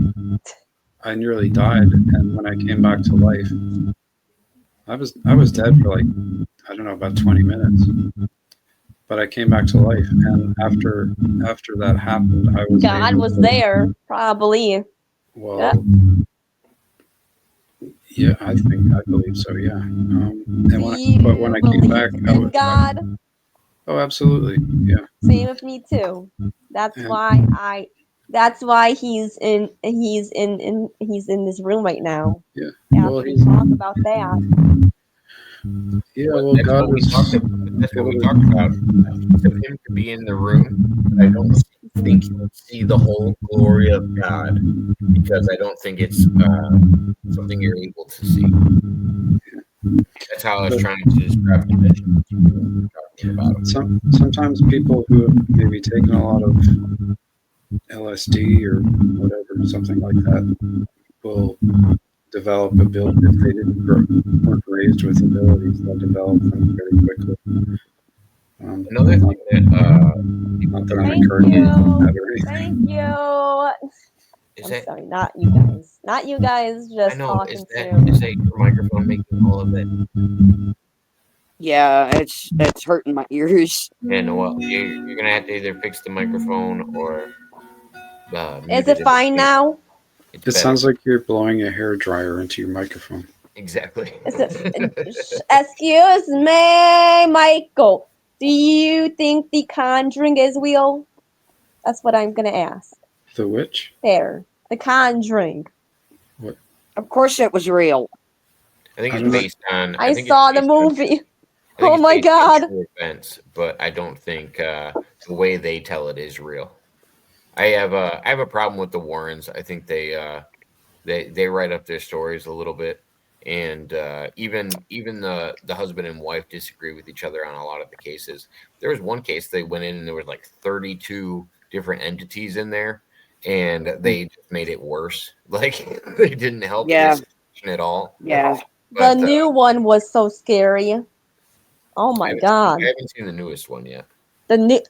I nearly died, and when I came back to life, I was dead for like, I don't know, about 20 minutes. But I came back to life, and after that happened, I was God able was to, there, probably. well, yeah, I believe so, yeah. But when I came back, in God. Oh, absolutely, yeah. Same with me too. That's And- why That's why he's in this room right now. Yeah. After Well, we talk about that. Yeah, Well, well, that's God what we is. talked about. That's what we talked about. A piece of him could be in the room, but I don't think you'll see the whole glory of God, because I don't think it's something you're able to see. That's how I was trying to describe dimensions. Talking about them. Sometimes people who have maybe taken a lot of LSD or whatever, something like that, will develop abilities. If they weren't raised with abilities, they'll develop them very quickly. Another thing that not that I'm encouraging that or anything. Thank you. I'm sorry, not you guys. Not you guys. Just I know. talking Is that to. your microphone making all of it? Yeah, it's hurting my ears. And well, you're gonna have to either fix the microphone or. Is it fine now? It sounds like you're blowing a hairdryer into your microphone. Exactly. Excuse me, Michael. Do you think The Conjuring is real? That's what I'm gonna ask. The witch? There. The Conjuring. What? Of course it was real. I think it's based on. I saw the movie. Oh my God. Events, but I don't think the way they tell it is real. I have a problem with the Warrens. I think they write up their stories a little bit, and even the husband and wife disagree with each other on a lot of the cases. There was one case they went in and there was like 32 different entities in there, and they just made it worse. Like, they didn't help the situation at all. Yeah. But, the new one was so scary. Oh my God. I haven't seen the newest one yet.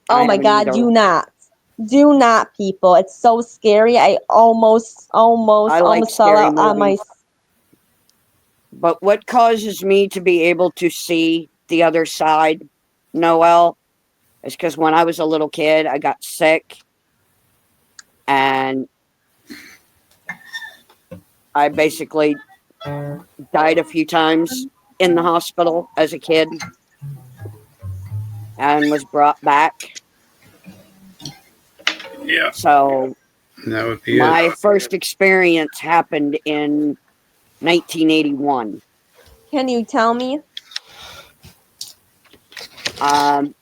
Oh my God, do not, people. It's so scary. I almost fell out on my. But what causes me to be able to see the other side, Noelle, is because when I was a little kid, I got sick, and I basically died a few times in the hospital as a kid and was brought back. Yeah. So that would be my first experience happened in 1981. Can you tell me? I'll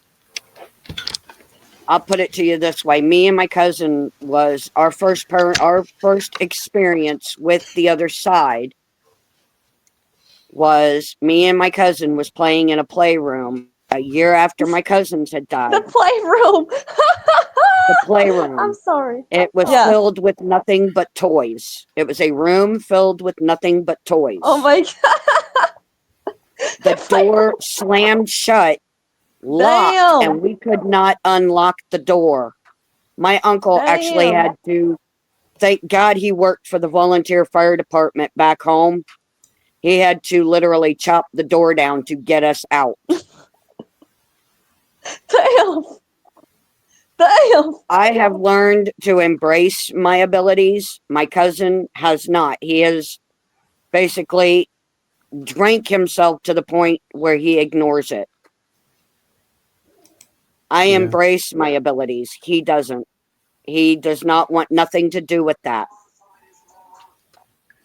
put it to you this way. Me and my cousin was our first experience with the other side was me and my cousin was playing in a playroom a year after my cousins had died. The playroom. The playroom. I'm sorry. It was filled with nothing but toys. It was a room filled with nothing but toys. Oh my God. The door slammed shut, locked, and we could not unlock the door. My uncle actually had to thank God he worked for the volunteer fire department back home. He had to literally chop the door down to get us out. Damn. Damn. I have learned to embrace my abilities. My cousin has not. He has basically drank himself to the point where he ignores it. I Yeah. embrace my abilities. He doesn't. He does not want nothing to do with that.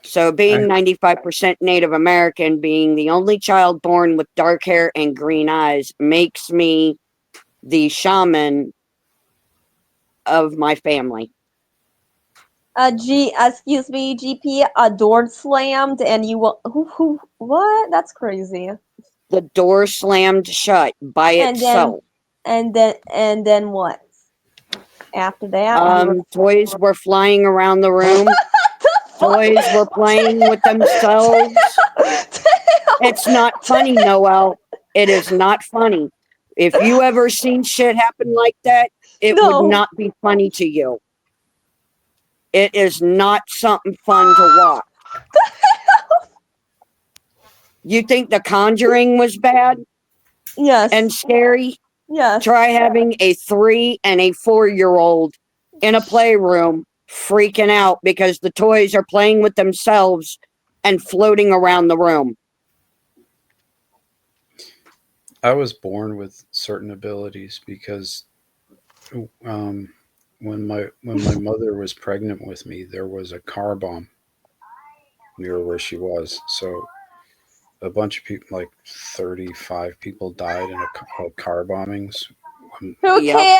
So being 95% Native American, being the only child born with dark hair and green eyes, makes me the shaman of my family. Excuse me, GP, a door slammed and you will, what? That's crazy. The door slammed shut by itself. And then what? After that, Toys were flying around the room. Toys were playing with themselves. It's not funny, Noelle. It is not funny. If you ever seen shit happen like that, it No. would not be funny to you. It is not something fun to watch. You think The Conjuring was bad Yes. and scary? Yes. Try having a 3 and a 4-year-old in a playroom freaking out because the toys are playing with themselves and floating around the room. I was born with certain abilities because when my mother was pregnant with me, there was a car bomb near where she was. So a bunch of people, like 35 people, died in car bombings. Who cares?